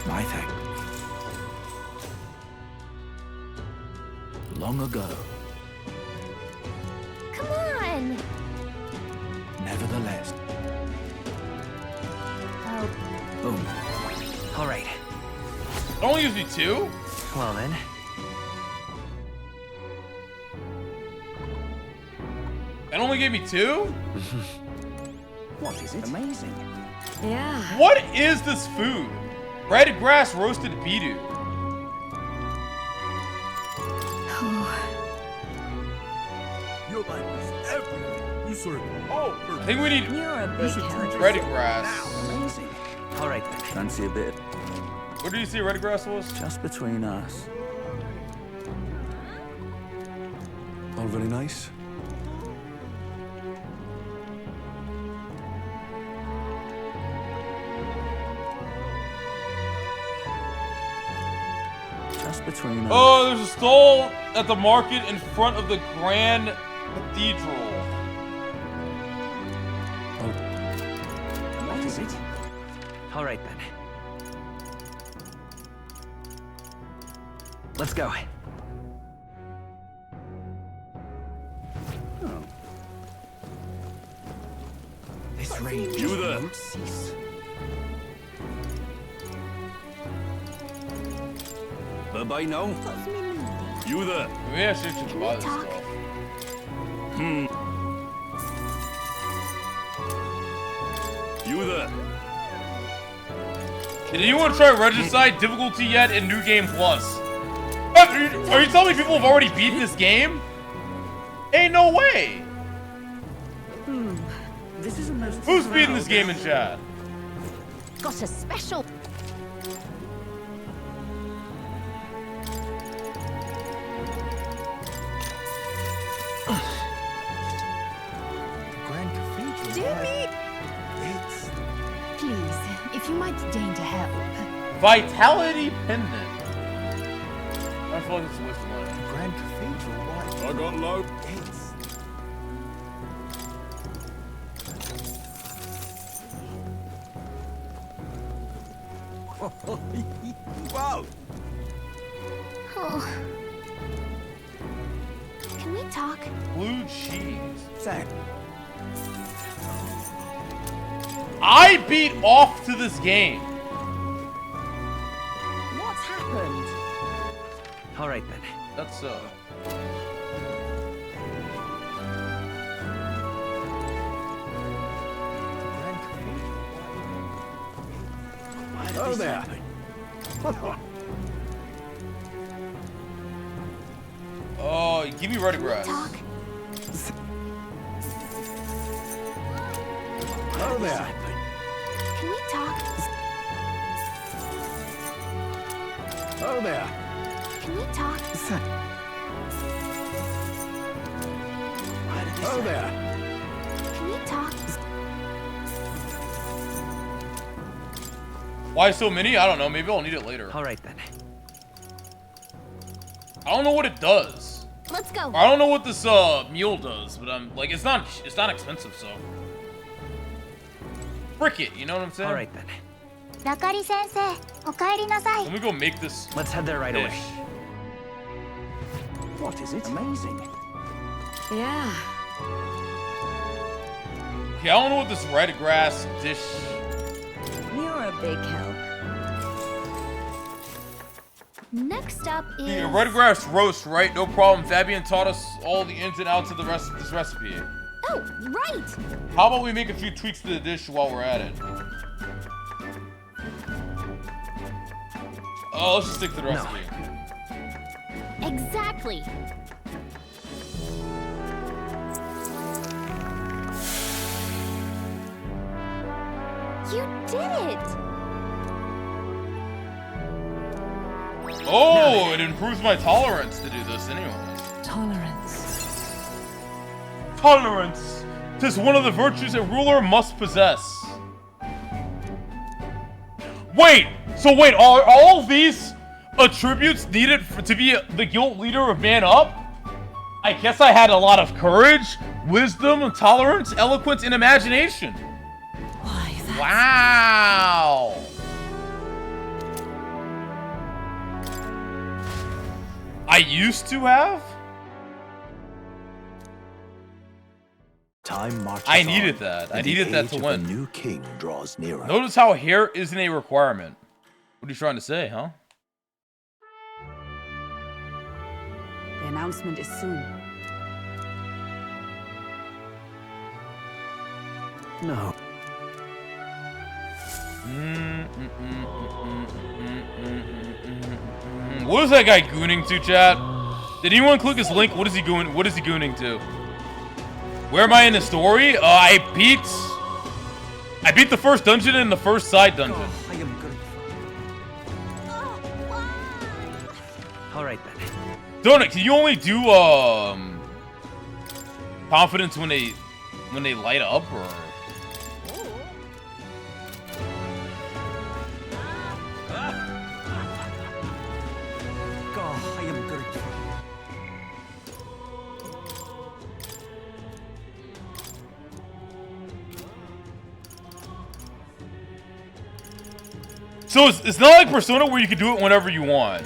F: Mythic. Long ago,
E: Come on.
F: nevertheless.
E: Oh,
J: Boom. All right.
A: It only gives me 2?
J: Well then.
A: It only gave me 2?
J: What is it? Amazing.
C: Yeah.
A: What is this food? Red grass roasted beetu.
I: Your life is everything. You serve all
A: I
I: purposes.
A: think we need
C: You're a
I: You
C: big
I: should treat
C: help.
A: red
I: yourself
A: grass.
J: Amazing. All right then.
F: Fancy a bit.
A: Where did you say red grass was?
F: Just between us. All very nice. Just between us.
A: Oh, there's a stall at the market in front of the Grand Cathedral.
J: What is it? All right then. Let's go. Oh. This rage won't cease.
F: Bye-bye now.
A: You there? Maybe I should just buy this
E: talk?
A: stuff.
F: You there.
A: Did anyone try Regicide difficulty yet in New Game Plus? Are you telling me people have already beat this game? Ain't no way!
J: This is a most
A: Who's beating this game in chat?
E: got a special.
J: Grand Cathedral. It's
E: Please, if you might deign to help.
A: Vitality Pendant. I feel like it's a waste of money.
J: Grand Cathedral. Why?
I: I got low.
J: It's
I: Wow.
E: Oh. Can we talk?
A: Blue cheese.
J: Zach.
A: I beat off to this game.
C: What's happened?
J: All right then.
A: That's
J: Grand Cathedral. Why did
B: Oh,
J: this
B: there.
J: happen?
A: oh, give me red grass.
E: Talk?
B: Oh, there.
E: Can we talk?
B: Oh, there.
E: Can we talk?
J: Why did this
B: Oh,
J: happen?
B: there.
E: Can we talk?
A: Why so many? I don't know. Maybe I'll need it later.
J: All right then.
A: I don't know what it does.
E: Let's go.
A: I don't know what this mule does, but I'm like it's not expensive, so frick it. You know what I'm saying?
J: All right then.
E: Lacari sensei, okaeri nasai.
A: Let me go make this
J: Let's head there right
A: dish.
J: away. What is it? Amazing.
C: Yeah.
A: Okay, I don't know what this red grass dish.
C: You're a big help.
E: Next up is
A: Yeah, red grass roast, right? No problem. Fabian taught us all the ins and outs of this recipe.
E: Oh, right.
A: How about we make a few tweaks to the dish while we're at it? Oh, let's just stick to the recipe.
E: Exactly. You did it.
A: Oh, it improves my tolerance to do this anyways.
H: Tolerance.
A: Tolerance! 'Tis one of the virtues a ruler must possess. Wait! So wait, are all these attributes needed to be the guild leader of Man Up? I guess I had a lot of courage, wisdom, tolerance, eloquence, and imagination.
H: Why, that's...
A: Wow! I used to have?
F: Time marches
A: I needed
F: on,
A: that. I
F: and the
A: needed that
F: age
A: to
F: of
A: win.
F: A new king draws nearer.
A: Notice how hair isn't a requirement. What are you trying to say, huh?
H: The announcement is soon.
J: No.
A: What is that guy gooning to, chat? Did anyone click his link? What is he gooning? What is he gooning to? Where am I in the story? I beat the first dungeon and the first side dungeon.
J: Oh, I am good. All right then.
A: Donut, can you only do confidence when they light up, or?
J: God, I am good.
A: So it's not like Persona where you can do it whenever you want.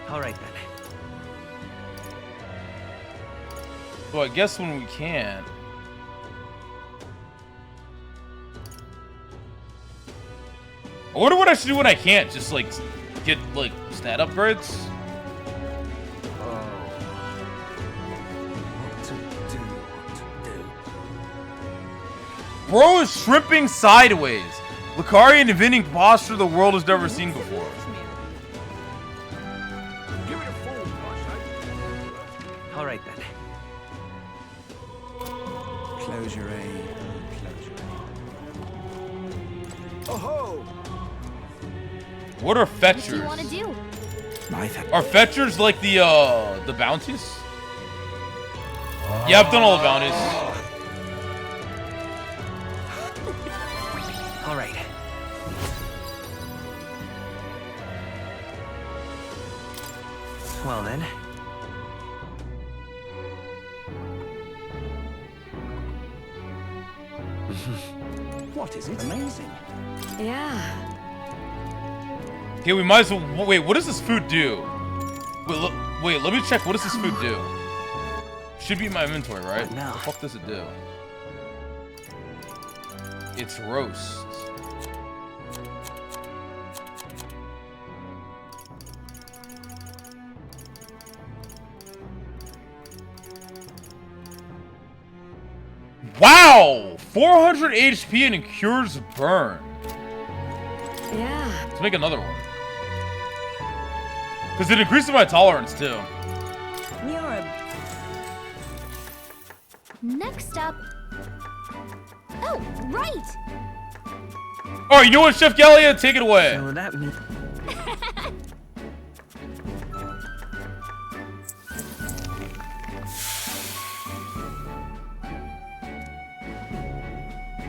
J: All right then.
A: So I guess when we can. I wonder what I should do when I can't. Just like get like stat upgrades. Bro is shrimping sideways. Lacari inventing posture the world has never seen before.
I: Give it a full flashlight.
J: All right then. Close your eye. Close your eye.
I: Oh ho!
A: What are
E: What do
A: fetchers?
E: you want to do?
J: Mythic.
A: Are fetchers like the bounties? Yeah, I've done all the bounties.
J: All right. Well then. What is it? Amazing.
C: Yeah.
A: Okay, we might as well. Wait, what does this food do? Wait, let me check. What does this food do? Should be in my inventory, right?
J: What now?
A: What the fuck does it do? It's roast. Wow! 400 HP and it cures burn.
C: Yeah.
A: Let's make another one. Because it increases my tolerance too.
C: You're a...
E: Next up. Oh, right.
A: Oh, you know what, Chef Gallia? Take it away.
J: So that means.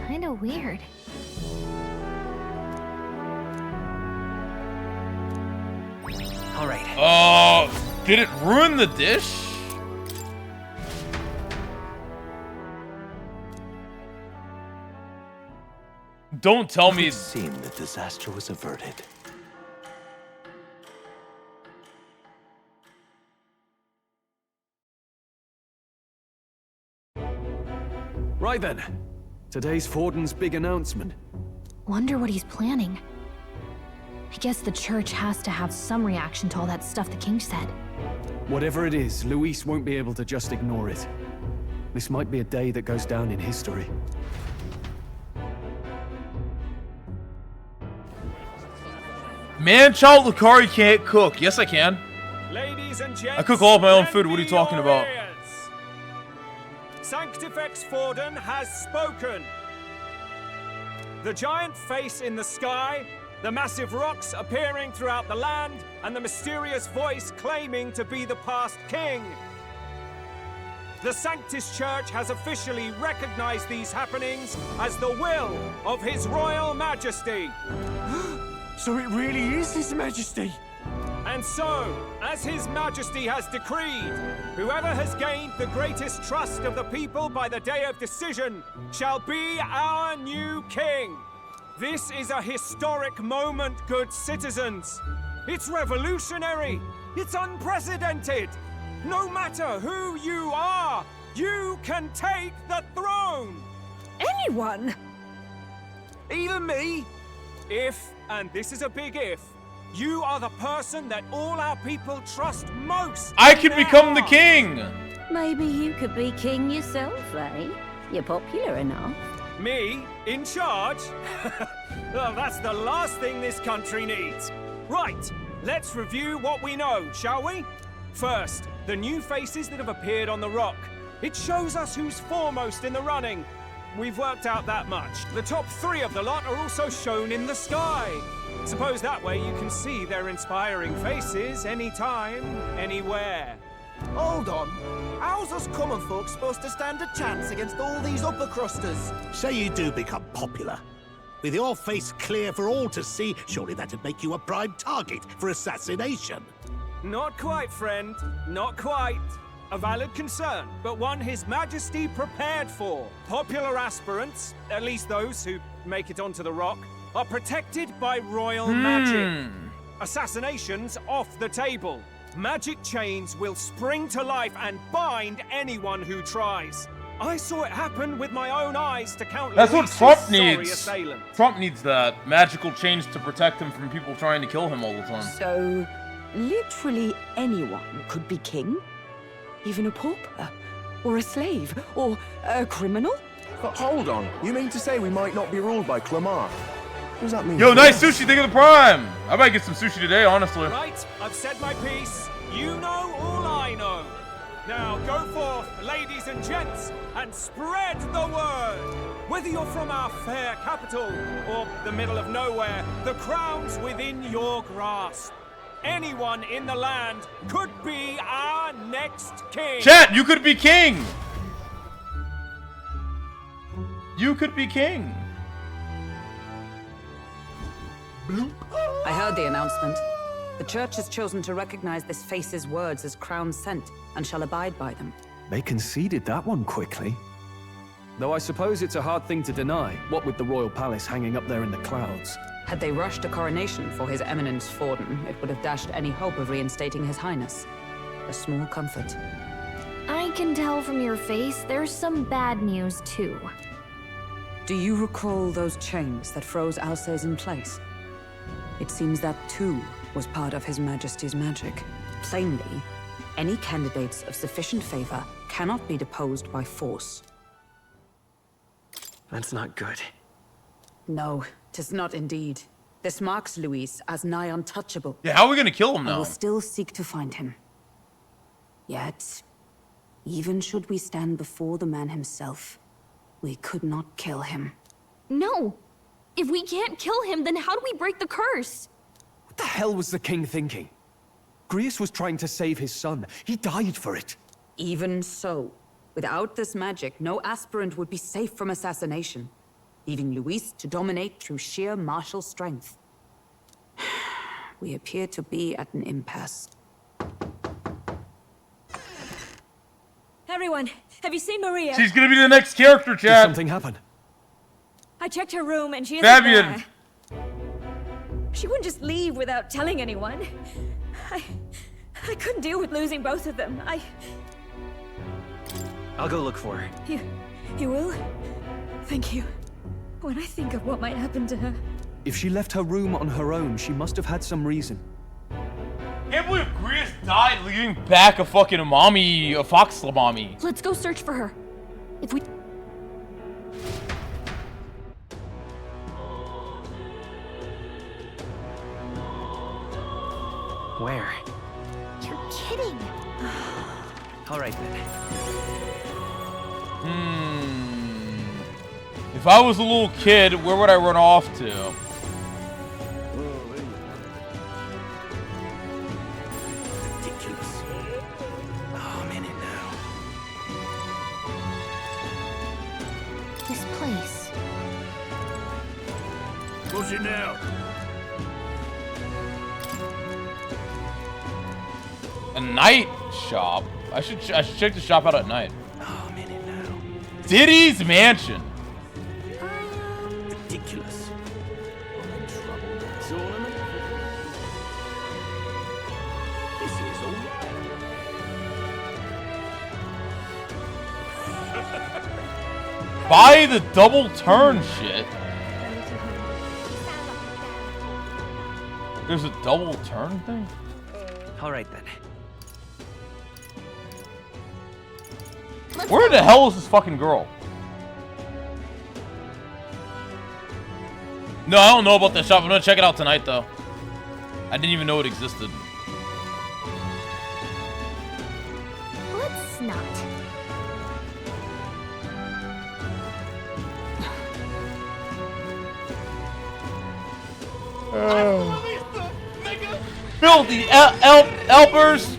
E: Kinda weird.
J: All right.
A: Did it ruin the dish? Don't tell me.
F: It seemed the disaster was averted.
K: Right then. Today's Fortin's big announcement.
L: Wonder what he's planning. I guess the church has to have some reaction to all that stuff the king said.
K: Whatever it is, Luis won't be able to just ignore it. This might be a day that goes down in history.
A: Man-child Lacari can't cook. Yes, I can.
I: Ladies and gents,
A: I cook all of my own food. What are you talking about?
M: Sanctifex Forden has spoken. The giant face in the sky, the massive rocks appearing throughout the land, and the mysterious voice claiming to be the past king. The Sanctus Church has officially recognized these happenings as the will of His Royal Majesty.
B: So it really is His Majesty.
M: And so, as His Majesty has decreed, whoever has gained the greatest trust of the people by the day of decision shall be our new king. This is a historic moment, good citizens. It's revolutionary. It's unprecedented. No matter who you are, you can take the throne.
C: Anyone?
B: Even me?
M: If, and this is a big if, you are the person that all our people trust most.
A: I could become the king!
C: Maybe you could be king yourself, eh? You're popular enough.
M: Me? In charge? Well, that's the last thing this country needs. Right, let's review what we know, shall we? First, the new faces that have appeared on the rock. It shows us who's foremost in the running. We've worked out that much. The top 3 of the lot are also shown in the sky. Suppose that way you can see their inspiring faces anytime, anywhere.
B: Hold on. How's us common folk supposed to stand a chance against all these upper crusters?
F: Say you do become popular. With your face clear for all to see, surely that'd make you a prime target for assassination.
M: Not quite, friend. Not quite. A valid concern, but one His Majesty prepared for. Popular aspirants, at least those who make it onto the rock, are protected by royal magic. Assassinations off the table. Magic chains will spring to life and bind anyone who tries. I saw it happen with my own eyes to count.
A: That's what Trump needs.
M: Assailant.
A: Trump needs that. Magical chains to protect him from people trying to kill him all the time.
C: So, literally anyone could be king? Even a pauper? Or a slave? Or a criminal?
B: But hold on. You mean to say we might not be ruled by Clamar? What does that mean?
A: Yo, nice sushi, think of the prime! I might get some sushi today, honestly.
M: Right, I've said my piece. You know all I know. Now go forth, ladies and gents, and spread the word. Whether you're from our fair capital or the middle of nowhere, the crown's within your grasp. Anyone in the land could be our next king.
A: Chat, you could be king! You could be king.
H: I heard the announcement. The church has chosen to recognize this face's words as crown sent and shall abide by them.
K: They conceded that one quickly. Though I suppose it's a hard thing to deny, what with the royal palace hanging up there in the clouds.
H: Had they rushed a coronation for His Eminence Forden, it would have dashed any hope of reinstating His Highness. A small comfort.
L: I can tell from your face there's some bad news too.
H: Do you recall those chains that froze Alsace in place? It seems that too was part of His Majesty's magic. Plainly, any candidates of sufficient favor cannot be deposed by force.
J: That's not good.
H: No, 'tis not indeed. This marks Luis as nigh untouchable.
A: Yeah, how are we gonna kill him
H: I
A: now?
H: will still seek to find him. Yet, even should we stand before the man himself, we could not kill him.
L: No! If we can't kill him, then how do we break the curse?
K: What the hell was the king thinking? Grius was trying to save his son. He died for it.
H: Even so, without this magic, no aspirant would be safe from assassination, leaving Luis to dominate through sheer martial strength. We appear to be at an impasse.
C: Everyone, have you seen Maria?
A: She's gonna be the next character,
K: Did
A: Chad.
K: something happen?
C: I checked her room and she isn't
A: Fabian.
C: there. She wouldn't just leave without telling anyone. I couldn't deal with losing both of them.
J: I'll go look for her.
C: You will? Thank you. When I think of what might happen to her.
K: If she left her room on her own, she must have had some reason.
A: Can't believe Grius died leaving back a fucking mommy, a fox mommy.
L: Let's go search for her. If we...
J: Where?
E: You're kidding.
J: All right then.
A: If I was a little kid, where would I run off to?
J: Ridiculous. Oh, I'm in it now.
L: This place.
I: What's it now?
A: A night shop? I should check the shop out at night.
J: Oh, I'm in it now.
A: Diddy's Mansion.
J: Ridiculous. I'm in trouble.
F: This is all right.
A: Buy the double turn shit. There's a double turn thing?
J: All right then.
A: Where the hell is this fucking girl? No, I don't know about that shop. I'm gonna check it out tonight, though. I didn't even know it existed.
E: Let's not.
A: Filthy Elpers!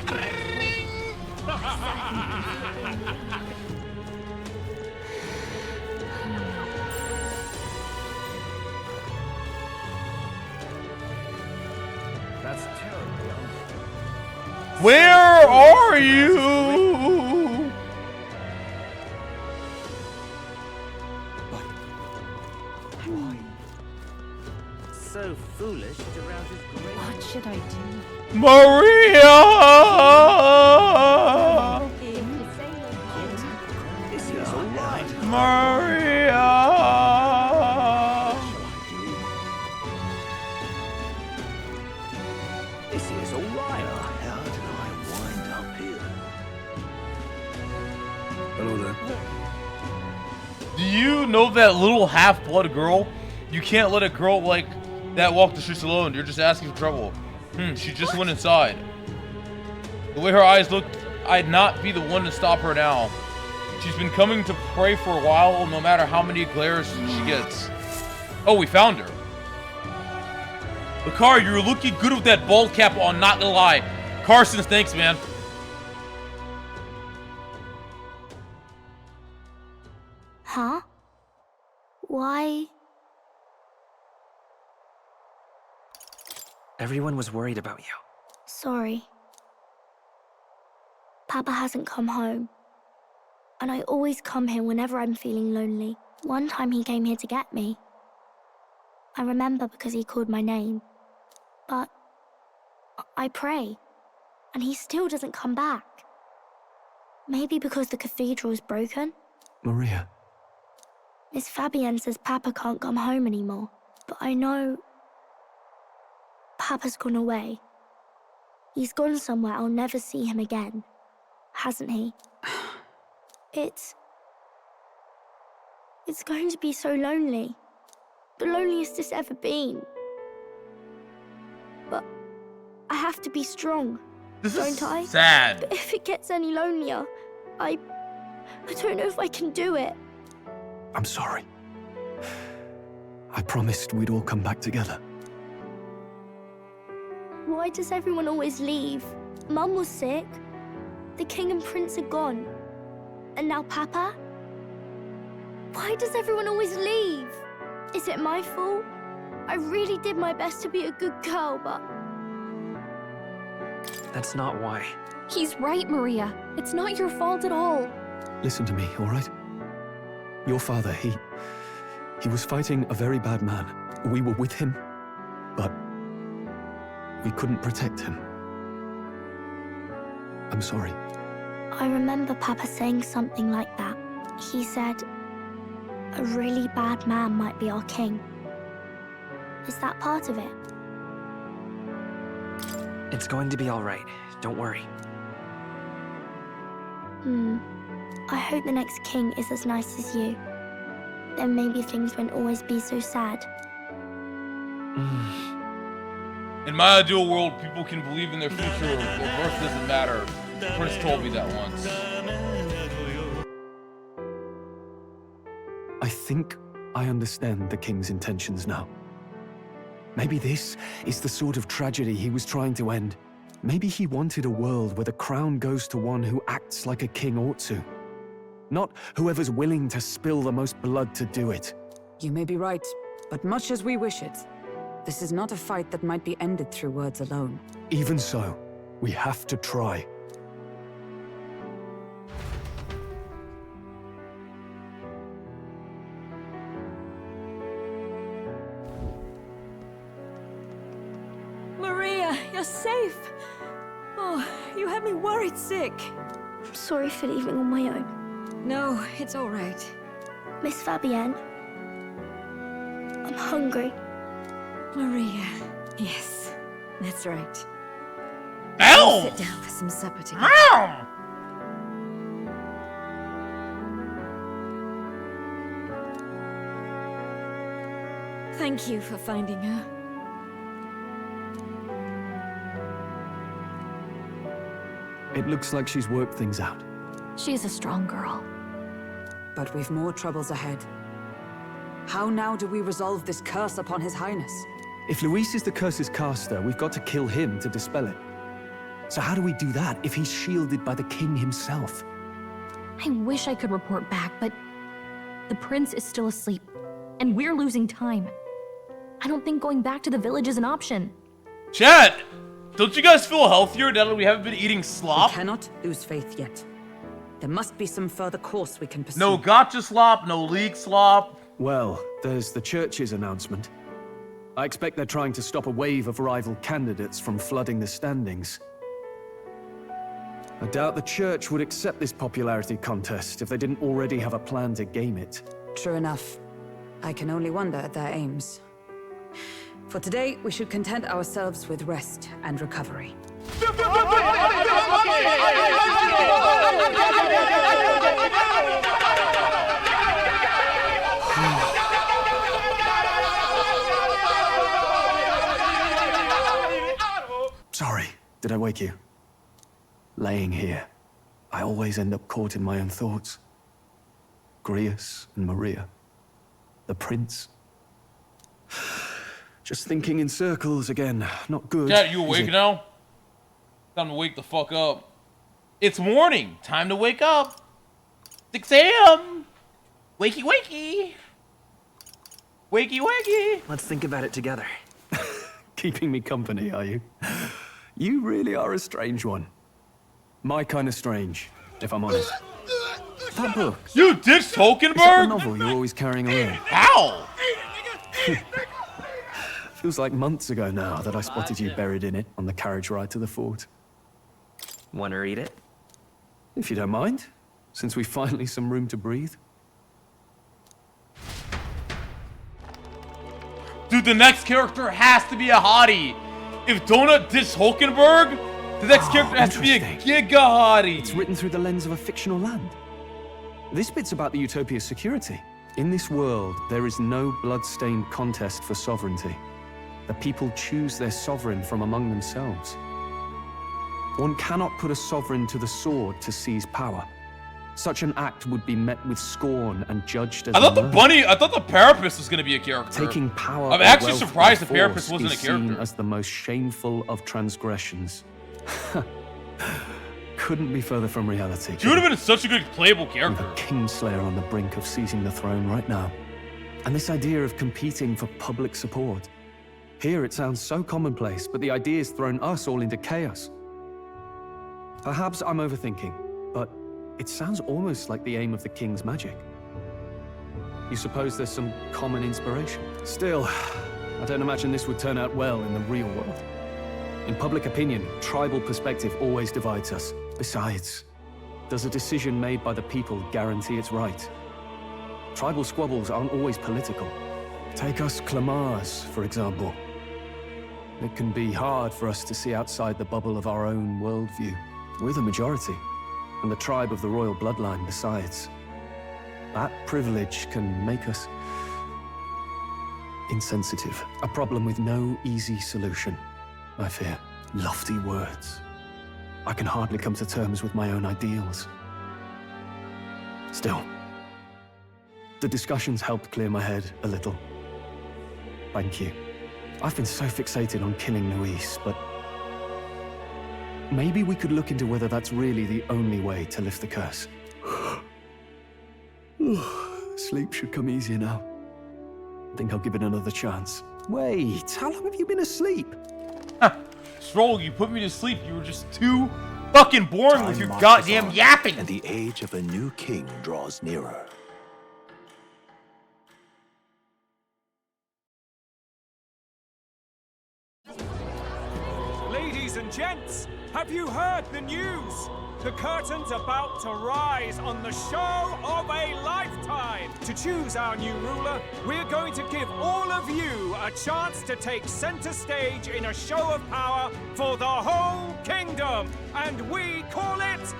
I: That's terrible.
A: Where are you?
J: So foolish, it arouses great.
L: What should I do?
A: Maria!
F: This is all right.
A: Maria!
F: This is all right. How did I wind up here?
I: Hello there.
A: Do you know that little half-blood girl? You can't let a girl like that walk the streets alone. You're just asking for trouble. She just went inside. The way her eyes looked, I'd not be the one to stop her now. She's been coming to pray for a while, no matter how many glares she gets. Oh, we found her. Lacari, you're looking good with that bald cap on, not gonna lie. Carson, thanks, man.
E: Huh? Why?
J: Everyone was worried about you.
E: Sorry. Papa hasn't come home. And I always come here whenever I'm feeling lonely. One time he came here to get me. I remember because he called my name. But I pray, and he still doesn't come back. Maybe because the cathedral's broken?
K: Maria.
E: Miss Fabienne says Papa can't come home anymore. But I know Papa's gone away. He's gone somewhere I'll never see him again. Hasn't he? It's going to be so lonely. The loneliest it's ever been. But I have to be strong, don't I?
A: Sad.
E: But if it gets any lonelier, I don't know if I can do it.
K: I'm sorry. I promised we'd all come back together.
E: Why does everyone always leave? Mum was sick. The king and prince are gone. And now Papa? Why does everyone always leave? Is it my fault? I really did my best to be a good girl, but...
J: That's not why.
L: He's right, Maria. It's not your fault at all.
K: Listen to me, all right? Your father, he was fighting a very bad man. We were with him, but we couldn't protect him. I'm sorry.
E: I remember Papa saying something like that. He said, a really bad man might be our king. Is that part of it?
J: It's going to be all right. Don't worry.
E: I hope the next king is as nice as you. Then maybe things won't always be so sad.
A: In my ideal world, people can believe in their future. Their birth doesn't matter. The prince told me that once.
K: think I understand the king's intentions now. Maybe this is the sort of tragedy he was trying to end. Maybe he wanted a world where the crown goes to one who acts like a king ought to. Not whoever's willing to spill the most blood to do it.
H: You may be right, but much as we wish it, this is not a fight that might be ended through words alone.
K: Even so, we have to try.
C: Maria, you're safe. Oh, you had me worried sick.
E: I'm sorry for leaving on my own.
C: No, it's all right.
E: Miss Fabienne, I'm hungry.
C: Maria, yes, that's right.
A: Ow!
C: Sit down for some supper together.
A: Ow!
C: Thank you for finding her.
K: It looks like she's worked things out.
L: She's a strong girl.
H: But we've more troubles ahead. How now do we resolve this curse upon His Highness?
K: If Luis is the curse's caster, we've got to kill him to dispel it. So how do we do that if he's shielded by the king himself?
L: I wish I could report back, but the prince is still asleep, and we're losing time. I don't think going back to the village is an option.
A: Chat! Don't you guys feel healthier now that we haven't been eating slop?
H: We cannot lose faith yet. There must be some further course we can pursue.
A: No gotcha slop, no league slop.
K: Well, there's the church's announcement. I expect they're trying to stop a wave of rival candidates from flooding the standings. I doubt the church would accept this popularity contest if they didn't already have a plan to game it.
H: True enough. I can only wonder at their aims. For today, we should content ourselves with rest and recovery.
K: Sorry, did I wake you? Laying here, I always end up caught in my own thoughts. Grius and Maria. The prince. Just thinking in circles again. Not good.
A: Chat, you awake now? Time to wake the fuck up. It's morning. Time to wake up. 6 a.m. Wakey, wakey. Wakey, wakey.
J: Let's think about it together.
K: Keeping me company, are you? You really are a strange one. My kind of strange, if I'm honest. That book.
A: You ditched
K: Is that the
A: Hulkenberg?
K: novel you're always carrying around?
A: How?
K: Feels like months ago now that I spotted you buried in it on the carriage ride to the fort.
J: Want to read it?
K: If you don't mind, since we've finally some room to breathe.
A: Dude, the next character has to be a hottie. If Donut ditched Hulkenberg, the next character has to be a giga hottie.
K: It's written through the lens of a fictional land. This bit's about the utopia's security. In this world, there is no blood-stained contest for sovereignty. The people choose their sovereign from among themselves. One cannot put a sovereign to the sword to seize power. Such an act would be met with scorn and judged as
A: I thought
K: murder.
A: I thought the Parapist was gonna be a character.
K: Taking power.
A: I'm
K: or
A: actually
K: wealth
A: surprised
K: by
A: the Parapist
K: force
A: wasn't a
K: is seen
A: character.
K: as the most shameful of transgressions. Couldn't be further from reality.
A: She would have been such a good playable
K: With
A: character.
K: a Kingslayer on the brink of seizing the throne right now. And this idea of competing for public support. Here it sounds so commonplace, but the idea's thrown us all into chaos. Perhaps I'm overthinking, but it sounds almost like the aim of the king's magic. You suppose there's some common inspiration? Still, I don't imagine this would turn out well in the real world. In public opinion, tribal perspective always divides us. Besides, does a decision made by the people guarantee it's right? Tribal squabbles aren't always political. Take us Clamars, for example. It can be hard for us to see outside the bubble of our own worldview. We're the majority, and the tribe of the royal bloodline besides. That privilege can make us insensitive. A problem with no easy solution, I fear. Lofty words. I can hardly come to terms with my own ideals. Still, The discussions helped clear my head a little. Thank you. I've been so fixated on killing Luis, but maybe we could look into whether that's really the only way to lift the curse. Sleep should come easier now. I think I'll give it another chance. Wait, how long have you been asleep?
A: Stroll, you put me to sleep. You were just too fucking boring with your goddamn yapping.
J: And the age of a new king draws nearer.
M: Ladies and gents, have you heard the news? The curtain's about to rise on the show of a lifetime. To choose our new ruler, we're going to give all of you a chance to take center stage in a show of power for the whole kingdom. And we call it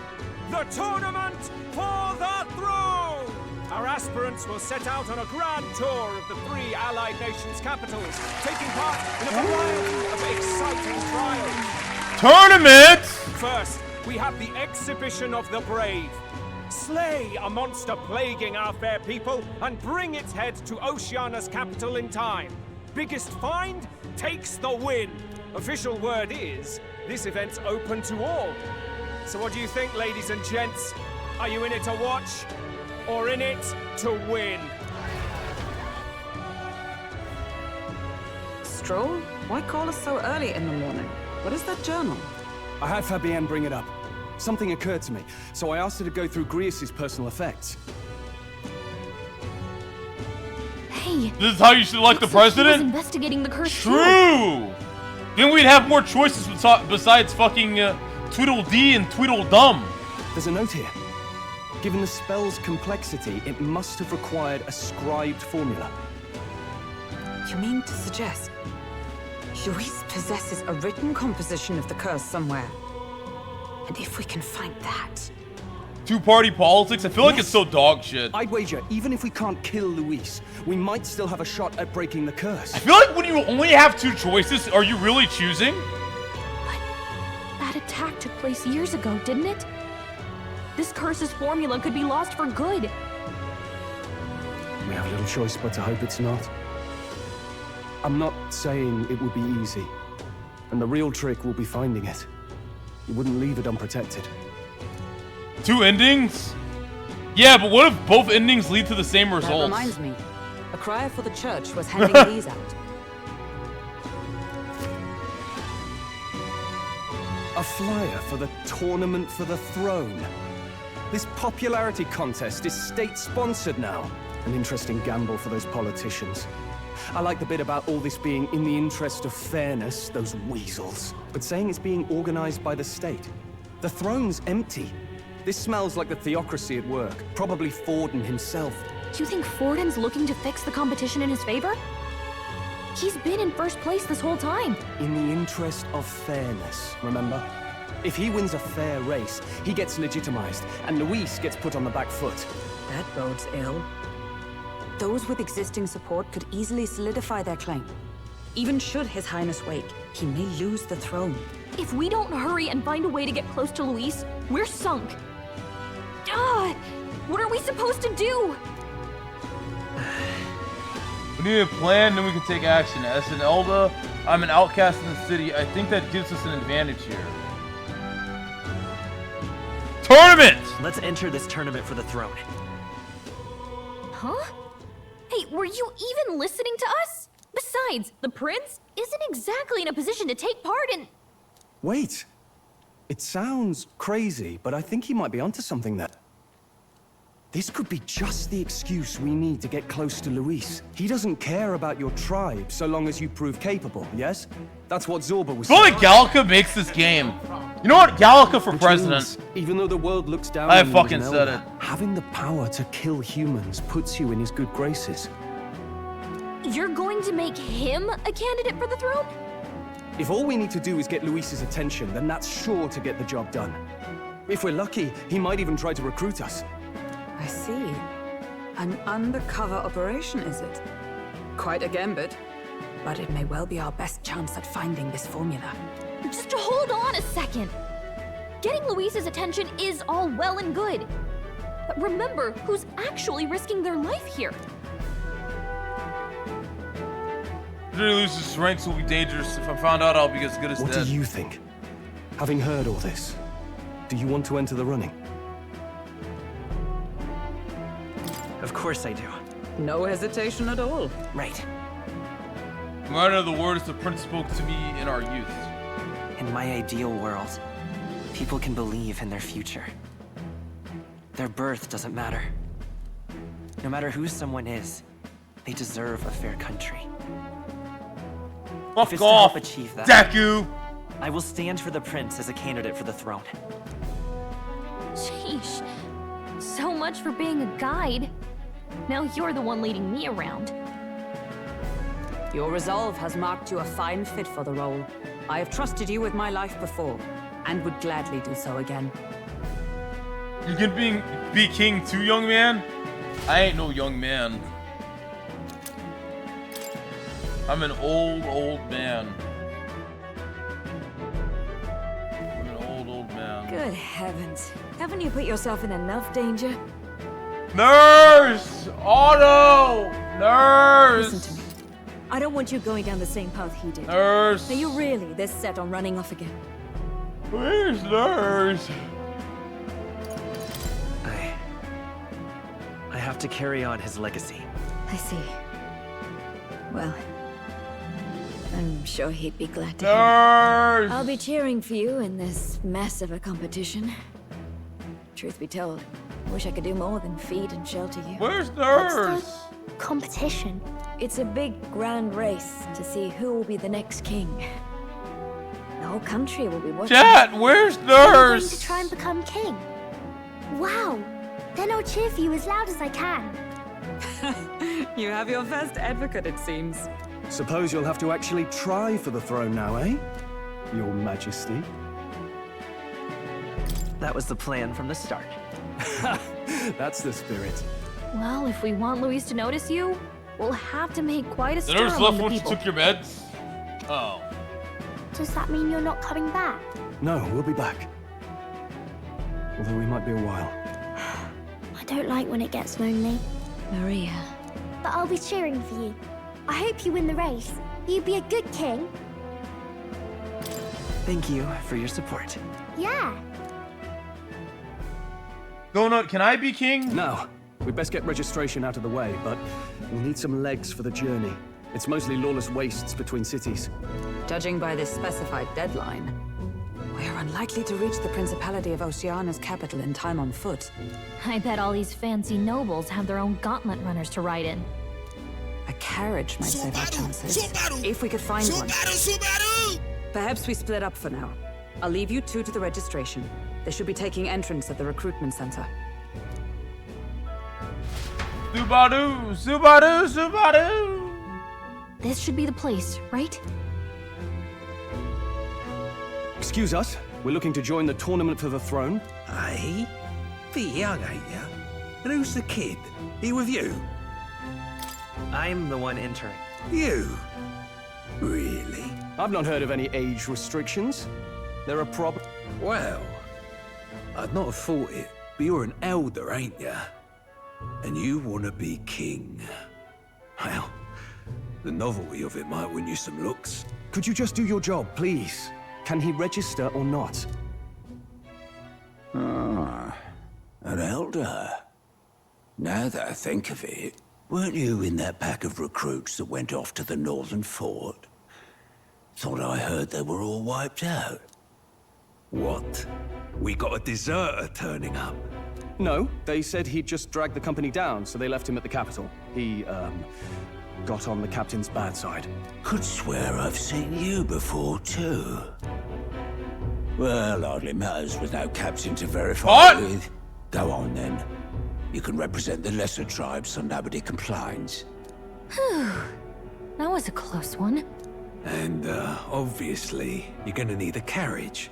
M: the Tournament for the Throne. Our aspirants will set out on a grand tour of the 3 allied nations' capitals, taking part in a variety of exciting trials.
A: Tournaments!
M: First, we have the exhibition of the brave. Slay a monster plaguing our fair people and bring its head to Oceania's capital in time. Biggest find takes the win. Official word is, this event's open to all. So what do you think, ladies and gents? Are you in it to watch or in it to win?
H: Stroll? Why call us so early in the morning? What is that journal?
K: I had Fabienne bring it up. Something occurred to me, so I asked her to go through Grius' personal effects.
L: Hey.
A: This is how you should elect the president?
L: He was investigating the curse.
A: True! Then we'd have more choices besides fucking Tweedledee and Tweedledum.
K: There's a note here. Given the spell's complexity, it must have required a scribed formula.
H: You mean to suggest Luis possesses a written composition of the curse somewhere? And if we can find that...
A: Two-party politics? I feel like it's so dog shit.
K: I'd wager, even if we can't kill Luis, we might still have a shot at breaking the curse.
A: I feel like when you only have 2 choices, are you really choosing?
L: But that attack took place years ago, didn't it? This curse's formula could be lost for good.
K: We have little choice but to hope it's not. I'm not saying it will be easy. And the real trick will be finding it. You wouldn't leave it unprotected.
A: 2 endings? Yeah, but what if both endings lead to the same results?
H: That reminds me. A crier for the church was handing these out.
K: A flyer for the Tournament for the Throne. This popularity contest is state-sponsored now. An interesting gamble for those politicians. I like the bit about all this being in the interest of fairness, those weasels. But saying it's being organized by the state. The throne's empty. This smells like the theocracy at work. Probably Forden himself.
L: Do you think Forden's looking to fix the competition in his favor? He's been in first place this whole time.
K: In the interest of fairness, remember? If he wins a fair race, he gets legitimized, and Luis gets put on the back foot.
H: That bodes ill. Those with existing support could easily solidify their claim. Even should His Highness wake, he may lose the throne.
L: If we don't hurry and find a way to get close to Luis, we're sunk. What are we supposed to do?
A: We need a plan, then we can take action. As an Elda, I'm an outcast in the city. I think that gives us an advantage here. Tournament!
N: Let's enter this tournament for the throne.
L: Huh? Hey, were you even listening to us? Besides, the prince isn't exactly in a position to take part in...
K: Wait. It sounds crazy, but I think he might be onto something there. This could be just the excuse we need to get close to Luis. He doesn't care about your tribe so long as you prove capable, yes? That's what Zorba was saying.
A: I feel like Gallica makes this game. You know what? Gallica for president.
K: Even though the world looks down
A: I
K: on you
A: fucking
K: as an
A: said
K: elder,
A: it.
K: having the power to kill humans puts you in his good graces.
L: You're going to make him a candidate for the throne?
K: If all we need to do is get Luis's attention, then that's sure to get the job done. If we're lucky, he might even try to recruit us.
H: I see. An undercover operation, is it? Quite a gambit. But it may well be our best chance at finding this formula.
L: Just hold on a second. Getting Luis's attention is all well and good. But remember who's actually risking their life here.
A: If he loses ranks, will be dangerous. If I found out, I'll be as good as
K: What
A: dead.
K: do you think? Having heard all this, do you want to enter the running?
N: Of course I do.
H: No hesitation at all.
N: Right.
A: Mine are the words the prince spoke to me in our youth.
N: In my ideal world, people can believe in their future. Their birth doesn't matter. No matter who someone is, they deserve a fair country.
A: Fuck
N: if it's
A: off,
N: to help achieve that,
A: Deku!
N: I will stand for the prince as a candidate for the throne.
L: Sheesh. So much for being a guide. Now you're the one leading me around.
H: Your resolve has marked you a fine fit for the role. I have trusted you with my life before, and would gladly do so again.
A: You can be king too, young man? I ain't no young man. I'm an old man. I'm an old man.
C: Good heavens. Haven't you put yourself in enough danger?
A: Nurse! Otto! Nurse!
C: Listen to me. I don't want you going down the same path he did.
A: Nurse!
C: Are you really this set on running off again?
A: Where's Nurse?
N: I have to carry on his legacy.
C: I see. Well, I'm sure he'd be glad to
A: Nurse!
C: hear. I'll be cheering for you in this mess of a competition. Truth be told, I wish I could do more than feed and shelter you.
A: Where's Nurse?
E: What's the competition?
C: It's a big, grand race to see who will be the next king. The whole country will be watching.
A: Chat, where's
E: Are you going
A: Nurse?
E: to try and become king? Wow! Then I'll cheer for you as loud as I can.
H: You have your first advocate, it seems.
K: Suppose you'll have to actually try for the throne now, eh? Your Majesty.
N: That was the plan from the start.
K: That's the spirit.
L: Well, if we want Luis to notice you, we'll have to make quite a
A: The
L: stir
A: nurse
L: among
A: left
L: the
A: once you
L: people.
A: took your meds? Oh.
E: Does that mean you're not coming back?
K: No, we'll be back. Although we might be a while.
E: I don't like when it gets lonely.
C: Maria.
E: But I'll be cheering for you. I hope you win the race. You'd be a good king.
N: Thank you for your support.
E: Yeah.
A: Donut, can I be king?
K: No. We'd best get registration out of the way, but we'll need some legs for the journey. It's mostly lawless wastes between cities.
H: Judging by this specified deadline, we're unlikely to reach the Principality of Oceana's capital in time on foot.
L: I bet all these fancy nobles have their own gauntlet runners to ride in.
H: A carriage might save our chances. If we could find one. Perhaps we split up for now. I'll leave you two to the registration. They should be taking entrance at the recruitment center.
A: Subaru! Subaru! Subaru!
L: This should be the place, right?
K: Excuse us, we're looking to join the tournament for the throne.
J: Aye? Bit young, ain't ya? And who's the kid? He with you?
N: I'm the one entering.
J: You? Really?
K: I've not heard of any age restrictions. There are prob-
J: Well, I'd not have thought it, but you're an elder, ain't ya? And you want to be king. Well, the novelty of it might win you some looks.
K: Could you just do your job, please? Can he register or not?
J: Ah, an elder. Now that I think of it, weren't you in that pack of recruits that went off to the northern fort? Thought I heard they were all wiped out. What? We got a deserter turning up?
K: No, they said he'd just dragged the company down, so they left him at the capital. He, got on the captain's bad side.
J: Could swear I've seen you before, too. Well, hardly matters with no captain to verify with. Go on, then. You can represent the lesser tribes so nobody complains.
L: Whew. That was a close one.
J: And, obviously, you're gonna need a carriage.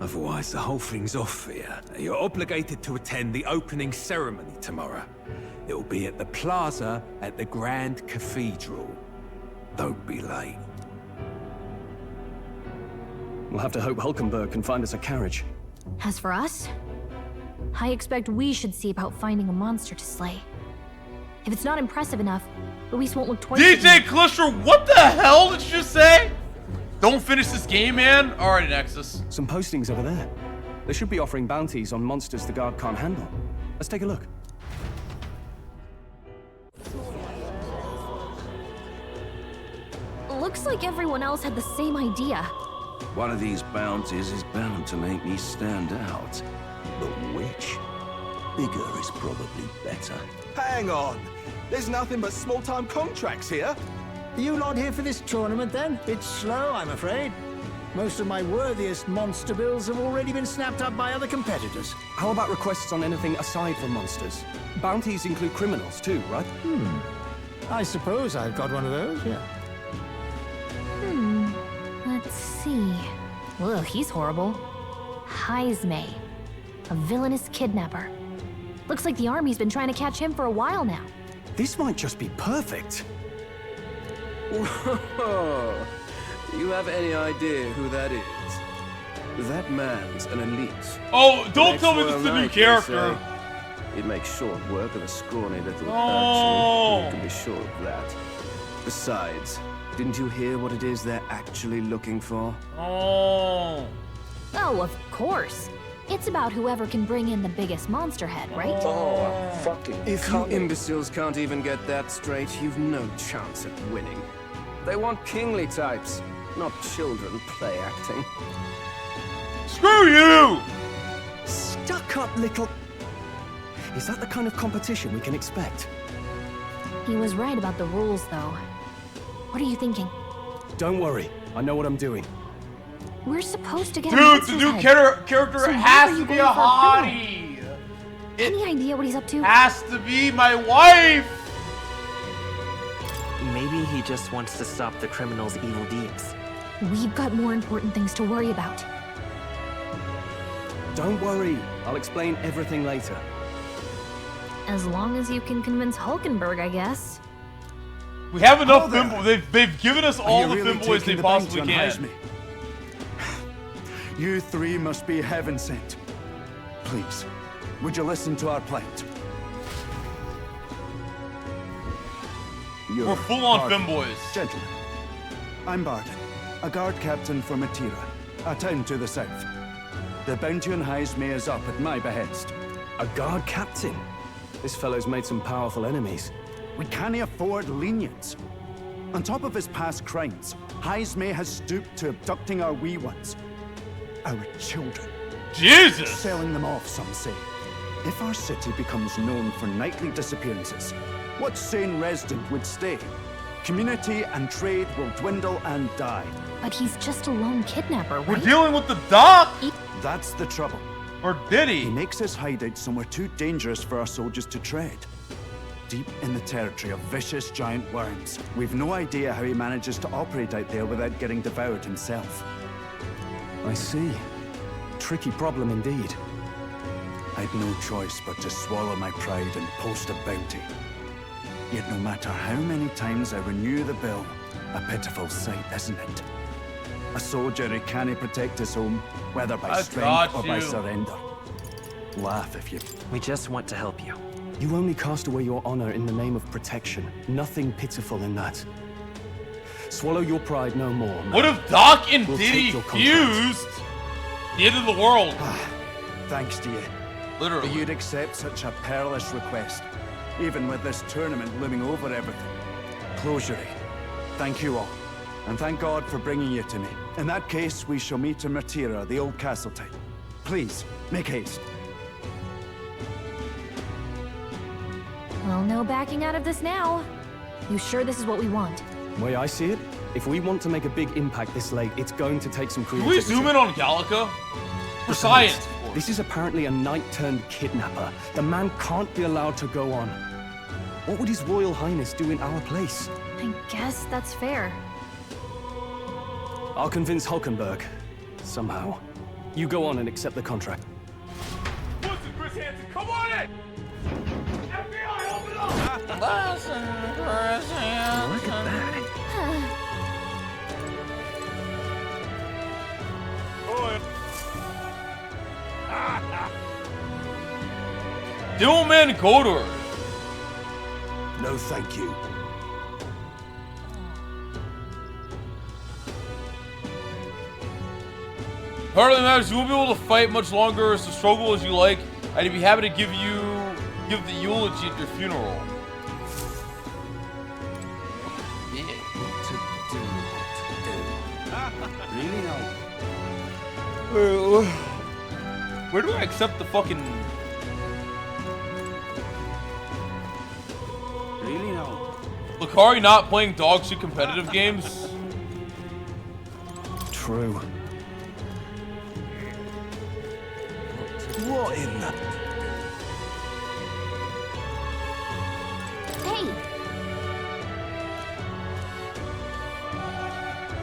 J: Otherwise, the whole thing's off for you. You're obligated to attend the opening ceremony tomorrow. It'll be at the plaza at the Grand Cathedral. Don't be late.
K: We'll have to hope Hulkenberg can find us a carriage.
L: As for us, I expect we should see about finding a monster to slay. If it's not impressive enough, Luis won't look twice.
A: DJ Clister, what the hell did you just say? Don't finish this game, man. All right, Nexus.
K: Some postings over there. They should be offering bounties on monsters the guard can't handle. Let's take a look.
L: Looks like everyone else had the same idea.
J: One of these bounties is bound to make me stand out. But which? Bigger is probably better.
B: Hang on. There's nothing but small-time contracts here. Are you not here for this tournament, then? It's slow, I'm afraid. Most of my worthiest monster bills have already been snapped up by other competitors.
K: How about requests on anything aside from monsters? Bounties include criminals too, right?
B: I suppose I've got one of those, yeah.
L: Let's see. Ugh, he's horrible. Heisme, a villainous kidnapper. Looks like the army's been trying to catch him for a while now.
K: This might just be perfect.
O: Whoa! Do you have any idea who that is? That man's an elite.
A: Oh, don't tell me this is a new character.
O: It makes short work of a scrawny little
A: Oh.
O: urchin. You can be sure of that. Besides, didn't you hear what it is they're actually looking for?
A: Oh.
L: Oh, of course. It's about whoever can bring in the biggest monster head, right?
O: Oh, fucking If you imbeciles can't even get that straight, you've no chance at winning. They want kingly types, not children play acting.
A: Screw you!
K: Stuck-up little... Is that the kind of competition we can expect?
L: He was right about the rules, though. What are you thinking?
K: Don't worry, I know what I'm doing.
L: We're supposed to get
A: Dude, the new character
L: So
A: has to be a hottie.
L: Any idea what he's up to?
A: Has to be my wife.
N: Maybe he just wants to stop the criminal's evil deeds.
L: We've got more important things to worry about.
K: Don't worry, I'll explain everything later.
L: As long as you can convince Hulkenberg, I guess.
A: We have enough femboys. They've given us all the
B: really
A: femboys they
B: taking the
A: possibly
B: bounty on
A: can.
B: Heisme? You three must be heaven sent. Please, would you listen to our plight?
A: We're full on femboys.
B: Gentlemen, I'm Barden, a guard captain for Matira, a town to the south. The bounty on Heisme is up at my behest.
K: A guard captain? This fellow's made some powerful enemies.
B: We can't afford lenience. On top of his past crimes, Heisme has stooped to abducting our wee ones. Our children.
A: Jesus!
B: Selling them off, some say. If our city becomes known for nightly disappearances, what sane resident would stay? Community and trade will dwindle and die.
L: But he's just a lone kidnapper, right?
A: We're dealing with the doc!
B: That's the trouble.
A: Or did he?
B: He makes his hideout somewhere too dangerous for our soldiers to tread. Deep in the territory of vicious giant worms. We've no idea how he manages to operate out there without getting devoured himself.
K: I see. Tricky problem indeed.
B: I'd no choice but to swallow my pride and post a bounty. Yet no matter how many times I renew the bill, a pitiful sight, isn't it? A soldier who can't protect his home, whether by strength or by surrender. Laugh if you...
N: We just want to help you.
K: You only cast away your honor in the name of protection. Nothing pitiful in that. Swallow your pride no more, man.
A: What if Doc and
K: We'll
A: Diddy
K: take your
A: fused? The end of the world.
B: Thanks to you.
A: Literally.
B: You'd accept such a perilous request, even with this tournament looming over everything. Closure. Thank you all. And thank God for bringing you to me. In that case, we shall meet in Matira, the old castle type. Please, make haste.
L: Well, no backing out of this now. You sure this is what we want?
K: The way I see it, if we want to make a big impact this late, it's going to take some
A: Can
K: creativity.
A: we zoom in on Gallica? For science.
K: This is apparently a knight-turned-kidnapper. The man can't be allowed to go on. What would His Royal Highness do in our place?
L: I guess that's fair.
K: I'll convince Hulkenberg. Somehow. You go on and accept the contract.
A: Listen, Chris Hansen, come on in! FBI, open up! Listen, Chris Hansen.
N: Look at that.
A: Dillman Kodor.
F: No, thank you.
A: Hardly matters. You won't be able to fight much longer as to struggle as you like. I'd be happy to give the eulogy at your funeral. Yeah.
B: Really no.
A: Where do I accept the fucking?
B: Really no.
A: Lacari not playing dog shit competitive games?
K: True.
F: What in the...
E: Hey,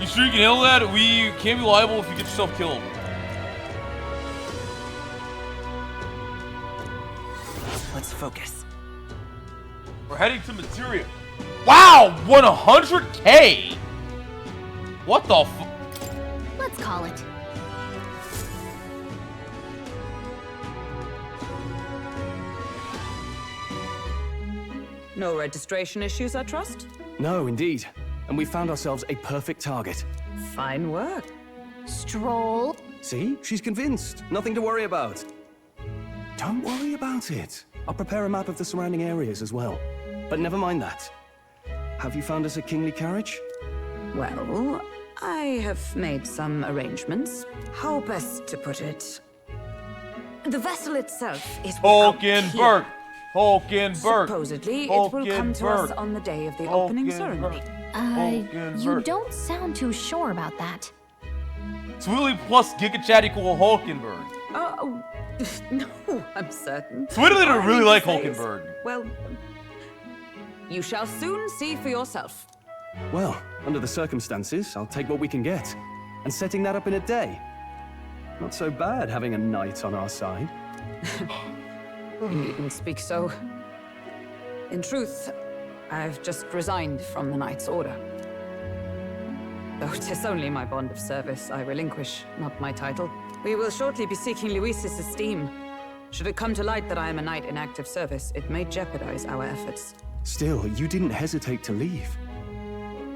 A: You sure you can handle that? We can't be liable if you get yourself killed.
N: Let's focus.
A: We're heading to Materia. Wow, 100K! What the f-
L: Let's call it.
H: No registration issues, I trust?
K: No, indeed. And we found ourselves a perfect target.
H: Fine work.
L: Stroll.
K: See? She's convinced. Nothing to worry about. Don't worry about it. I'll prepare a map of the surrounding areas as well. But never mind that. Have you found us a kingly carriage?
H: Well, I have made some arrangements. How best to put it? The vessel itself is without key.
A: Hulkenberg.
H: Supposedly, it will come to us on the day of the opening ceremony.
L: You don't sound too sure about that.
A: Swiddly plus Giga Chat equal Hulkenberg.
H: Oh, no, I'm certain.
A: Swiddly don't really like
H: All I need to say
A: Hulkenberg.
H: is, well, you shall soon see for yourself.
K: Well, under the circumstances, I'll take what we can get. And setting that up in a day. Not so bad having a knight on our side.
H: You needn't speak so. In truth, I've just resigned from the Knight's Order. Though 'tis only my bond of service I relinquish, not my title. We will shortly be seeking Luis's esteem. Should it come to light that I am a knight in active service, it may jeopardize our efforts.
K: Still, you didn't hesitate to leave.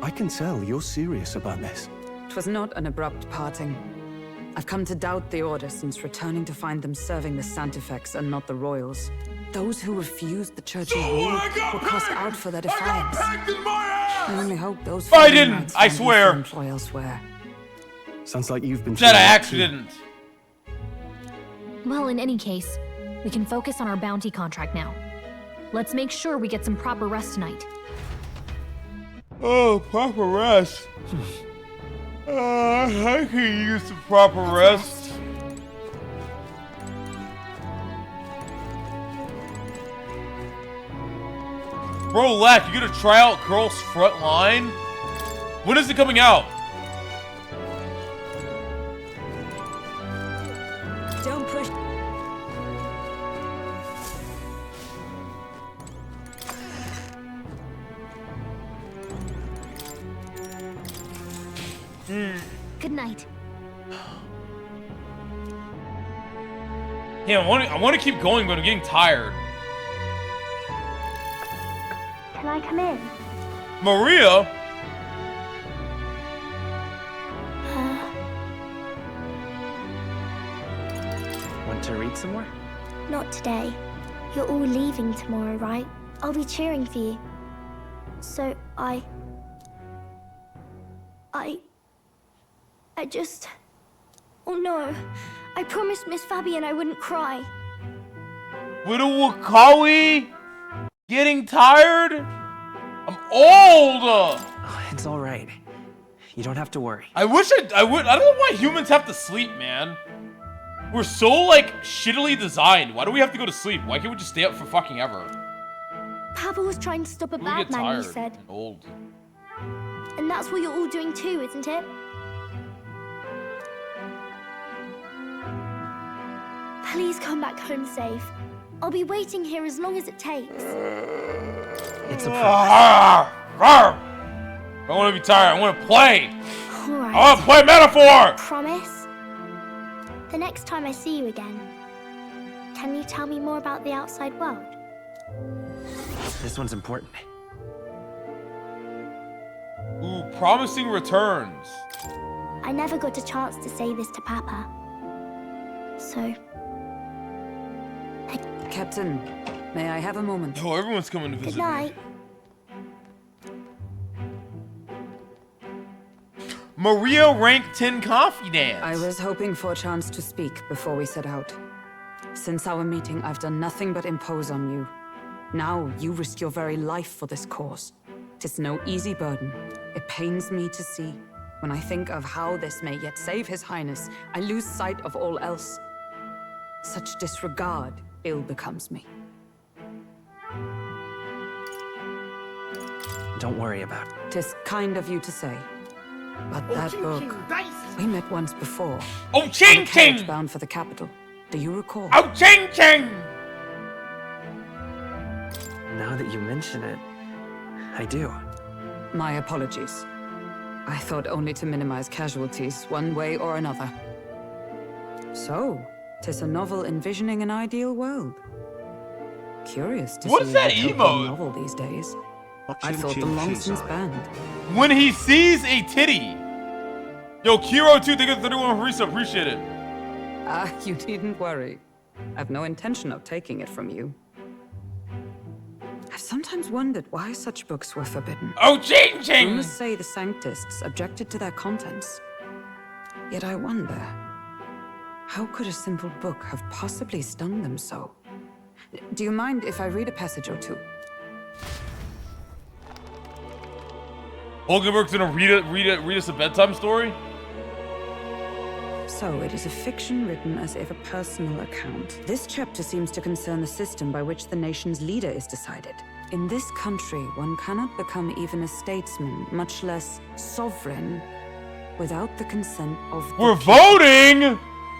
K: I can tell you're serious about this.
H: It was not an abrupt parting. I've come to doubt the Order since returning to find them serving the Santifex and not the Royals. Those who refused the Church's rule were cast out for their defiance. I only hope those
A: I didn't, I swear.
H: Employ elsewhere.
K: Sounds like you've been...
A: That I actually didn't.
L: Well, in any case, we can focus on our bounty contract now. Let's make sure we get some proper rest tonight.
A: Oh, proper rest. I could use some proper rest. Bro, Lack, you gonna try out Girls Front Line? When is it coming out?
H: Don't push.
L: Good night.
A: Yeah, I want to keep going, but I'm getting tired.
E: can I come in?
A: Maria?
N: Want to read some more?
E: Not today. You're all leaving tomorrow, right? I'll be cheering for you. So I just... Oh no. I promised Miss Fabian I wouldn't cry.
A: Widow Wakawi? Getting tired? I'm old!
N: Oh, it's alright. You don't have to worry.
A: I wish I would. I don't know why humans have to sleep, man. We're so, like, shittily designed. Why do we have to go to sleep? Why can't we just stay up for fucking ever?
E: Papa was trying to stop a
A: We
E: bad
A: get
E: man,
A: tired
E: he said.
A: and old.
E: And that's what you're all doing too, isn't it? Please come back home safe. I'll be waiting here as long as it takes.
N: It's a
A: I don't want to be tired. I want to play.
E: All right.
A: I want to play Metaphor.
E: Promise? The next time I see you again, Can you tell me more about the outside world?
N: This one's important.
A: Ooh, promising returns.
E: I never got a chance to say this to Papa. So...
H: Captain, may I have a moment?
A: Oh, everyone's coming to visit.
E: Good night.
A: Maria rank 10 confidence.
H: I was hoping for a chance to speak before we set out. Since our meeting, I've done nothing but impose on you. Now you risk your very life for this cause. 'Tis no easy burden. It pains me to see. When I think of how this may yet save His Highness, I lose sight of all else. Such disregard ill becomes me.
N: Don't worry about it.
H: 'Tis kind of you to say. But that book, we met once before.
A: Oh, ching ching!
H: Bound for the capital. Do you recall?
A: Oh, ching ching!
N: Now that you mention it, I do.
H: My apologies. I thought only to minimize casualties, one way or another. So, 'tis a novel envisioning an ideal world. Curious to
A: What's
H: see
A: that
H: a utopian
A: emote?
H: novel these days. I thought them long since banned.
A: When he sees a titty. Yo, Kiro2, thank you for 31 for resub. Appreciate it.
H: Ah, you needn't worry. I've no intention of taking it from you. I've sometimes wondered why such books were forbidden.
A: Oh, ching ching!
H: Rumors say the Sanctists objected to their contents. Yet I wonder, how could a simple book have possibly stung them so? Do you mind if I read a passage or two?
A: Olgenberg's gonna read us a bedtime story?
H: So, it is a fiction written as if a personal account. This chapter seems to concern the system by which the nation's leader is decided. In this country, one cannot become even a statesman, much less sovereign, without the consent of the
A: We're voting!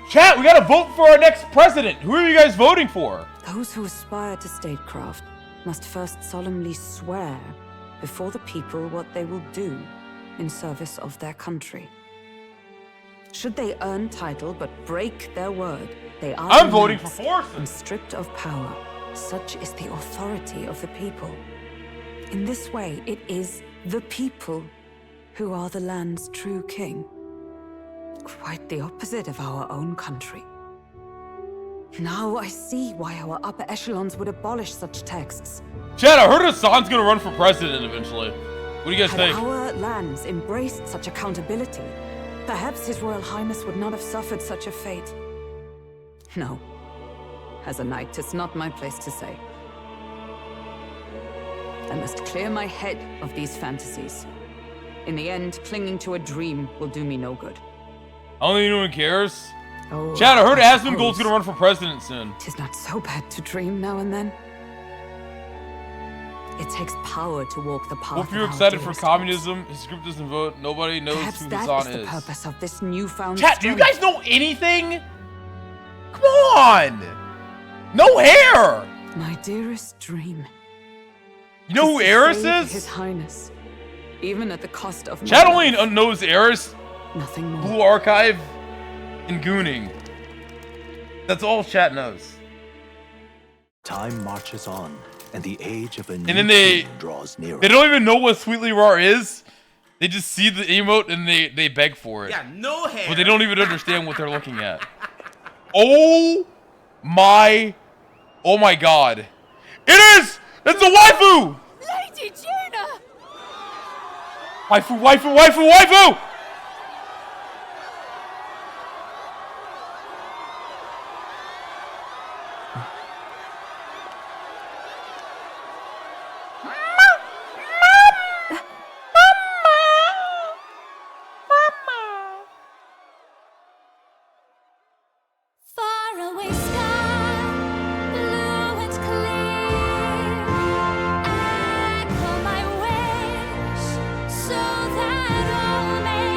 A: Chat, we gotta vote for our next president. Who are you guys voting for?
H: Those who aspire to statecraft must first solemnly swear before the people what they will do in service of their country. Should they earn title but break their word, they are
A: I'm voting for
H: denounced and stripped of power. Such is the authority of the people. In this way, it is the people who are the land's true king. Quite the opposite of our own country. Now I see why our upper echelons would abolish such texts.
A: Chad, I heard Hassan's gonna run for president eventually. What do you guys think?
H: Had our lands embraced such accountability, perhaps His Royal Highness would not have suffered such a fate. No. As a knight, it's not my place to say. I must clear my head of these fantasies. In the end, clinging to a dream will do me no good.
A: I don't think anyone cares.
H: Oh,
A: Chad, I heard
H: I
A: Asmongold's
H: suppose.
A: gonna run for president soon.
H: Tis not so bad to dream now and then. It takes power to walk the path.
A: Hope you're
H: of our
A: excited for
H: dearest
A: communism. His group doesn't vote. Nobody knows
H: Perhaps
A: who
H: that
A: Hassan
H: is the
A: is.
H: purpose of this newfound
A: Chat, do you
H: strength.
A: guys know anything? Come on! No hair!
H: My dearest dream.
A: You know who
H: is to
A: Eris
H: save
A: is?
H: His Highness, even at the cost of my
A: Chat
H: life.
A: only knows Eris,
H: Nothing more.
A: Blue Archive, and Gooning. That's all chat knows.
F: Time marches on, and the age of a new
A: And then they
F: king draws nearer.
A: They don't even know what Sweetly Rar is. They just see the emote and they beg for it.
I: Yeah, no hair.
A: But they don't even understand what they're looking at. Oh my god. It is! It's a waifu!
C: Lady Juna!
A: Waifu, waifu, waifu, waifu!
P: Faraway sky, blue and clear. Echo my wish, so that all may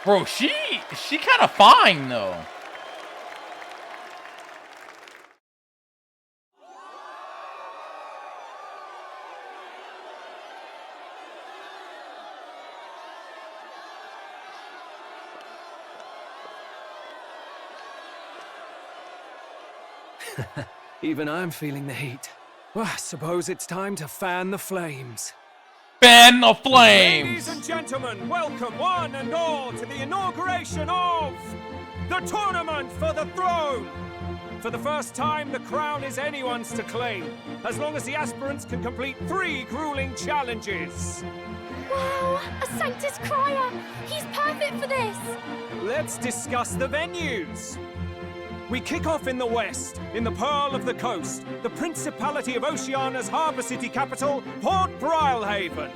A: Bro, she kind of fine though.
M: Even I'm feeling the heat. Well, I suppose it's time to fan the flames.
A: Fan the flames!
M: Ladies and gentlemen, welcome one and all to the inauguration of the Tournament for the Throne! For the first time, the crown is anyone's to claim, as long as the aspirants can complete 3 grueling challenges.
P: Wow, a Sanctus Crier! He's perfect for this!
M: Let's discuss the venues. We kick off in the west, in the Pearl of the Coast, the Principality of Oceania's harbour city capital, Port Brilehaven.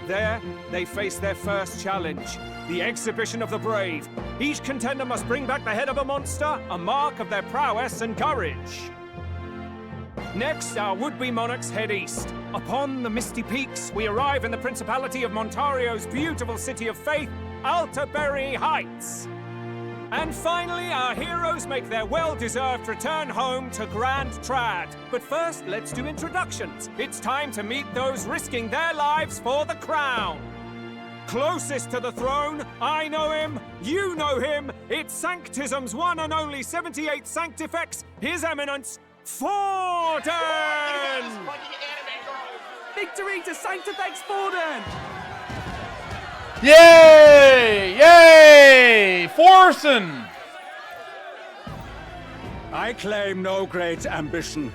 M: There, they face their first challenge, the Exhibition of the Brave. Each contender must bring back the head of a monster, a mark of their prowess and courage. Next, our would-be monarchs head east. Upon the misty peaks, we arrive in the Principality of Montario's beautiful city of faith, Altaberry Heights. And finally, our heroes make their well-deserved return home to Grand Trad. But first, let's do introductions. It's time to meet those risking their lives for the crown. Closest to the throne, I know him, you know him. It's Sanctism's one and only 78 Sanctifex, His Eminence, Forden!
Q: Victory to Sanctifex Forden!
A: Yay! Yay! Forsen!
R: I claim no great ambition,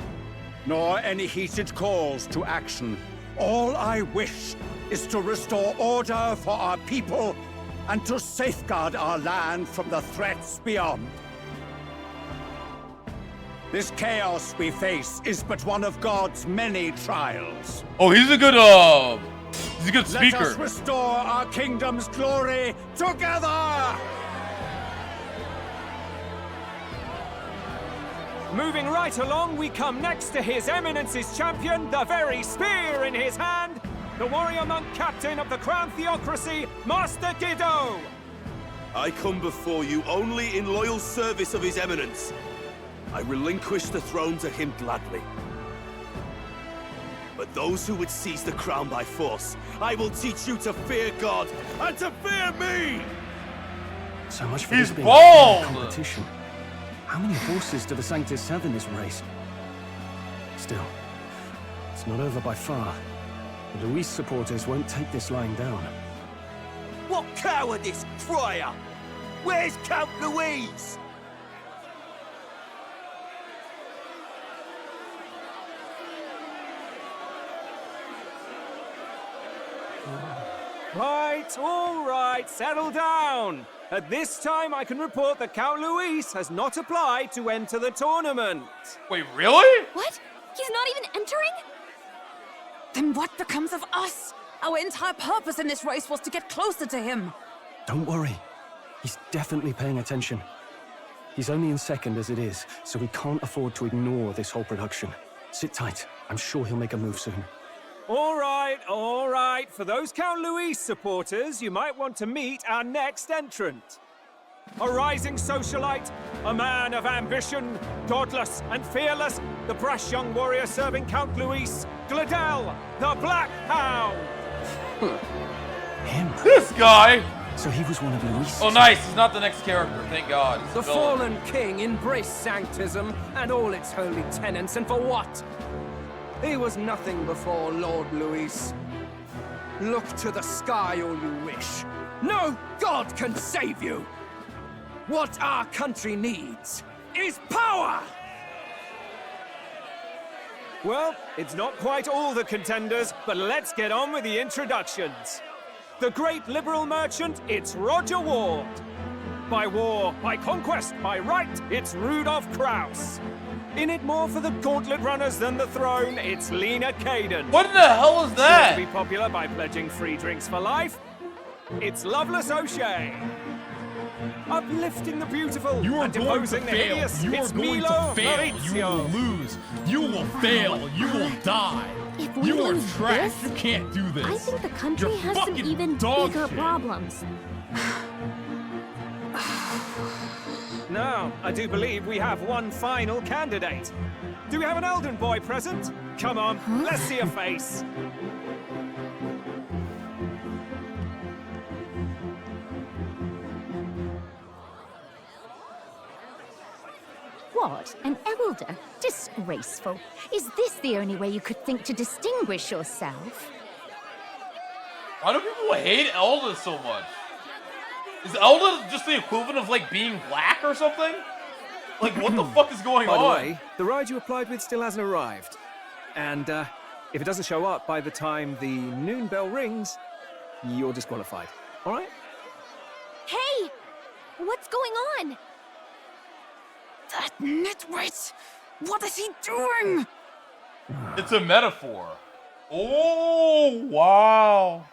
R: nor any heated calls to action. All I wish is to restore order for our people and to safeguard our land from the threats beyond. This chaos we face is but one of God's many trials.
A: Oh, he's a good speaker.
R: Let us restore our kingdom's glory together!
M: Moving right along, we come next to His Eminence's champion, the very spear in his hand, the warrior monk captain of the Crown Theocracy, Master Giddo!
S: I come before you only in loyal service of His Eminence. I relinquish the throne to him gladly. But those who would seize the crown by force, I will teach you to fear God and to fear me!
K: So much for
A: He's
K: this being
A: bald!
K: a competition. How many horses do the Sanctus have in this race? Still, it's not over by far. The Luis supporters won't take this lying down.
S: What cowardice, Crier! Where's Count Louise?
M: All right, settle down. At this time, I can report that Count Luis has not applied to enter the tournament.
A: Wait, really?
L: What? He's not even entering?
H: Then what becomes of us? Our entire purpose in this race was to get closer to him.
K: Don't worry. He's definitely paying attention. He's only in second as it is, so we can't afford to ignore this whole production. Sit tight. I'm sure he'll make a move soon.
M: All right. For those Count Luis supporters, you might want to meet our next entrant. A rising socialite, a man of ambition, godless and fearless, the brash young warrior serving Count Luis, Gladel, the Black Hound.
K: Him?
A: This guy!
K: So he was one of Luis'.
A: Oh, nice. He's not the next character. Thank God. He's
Q: The
A: a villain.
Q: fallen king embraced Sanctism and all its holy tenets, and for what? He was nothing before Lord Luis. Look to the sky all you wish. No god can save you! What our country needs is power!
M: Well, it's not quite all the contenders, but let's get on with the introductions. The great liberal merchant, it's Roger Ward. By war, by conquest, by right, it's Rudolph Krauss. In it more for the gauntlet runners than the throne, it's Lena Caden.
A: What the hell is that?
M: Sure to be popular by pledging free drinks for life, it's Loveless O'Shea. uplifting the beautiful
A: You are
M: and
A: going to
M: deposing the
A: fail.
M: hideous.
A: You are
M: It's
A: going
M: Milo
A: to fail. You
M: Maurizio.
A: will lose. You will fail. You will die.
P: If we
A: You are
P: lose
A: trash.
P: this,
A: You can't do this.
P: I think the country
A: You're
P: has some
A: fucking
P: even
A: dog
P: bigger
A: shit.
P: problems.
M: Now, I do believe we have one final candidate. Do we have an Elden boy present? Come on, let's see a face.
T: What? An elder? Disgraceful. Is this the only way you could think to distinguish yourself?
A: Why do people hate Elda so much? Is Elda just the equivalent of like being black or something? Like what the fuck is going
M: By
A: on?
M: the way, the ride you applied with still hasn't arrived. And if it doesn't show up by the time the noon bell rings, you're disqualified. All right?
P: Hey! What's going on?
H: That nitwit! What is he doing?
A: It's a metaphor. Oh, wow.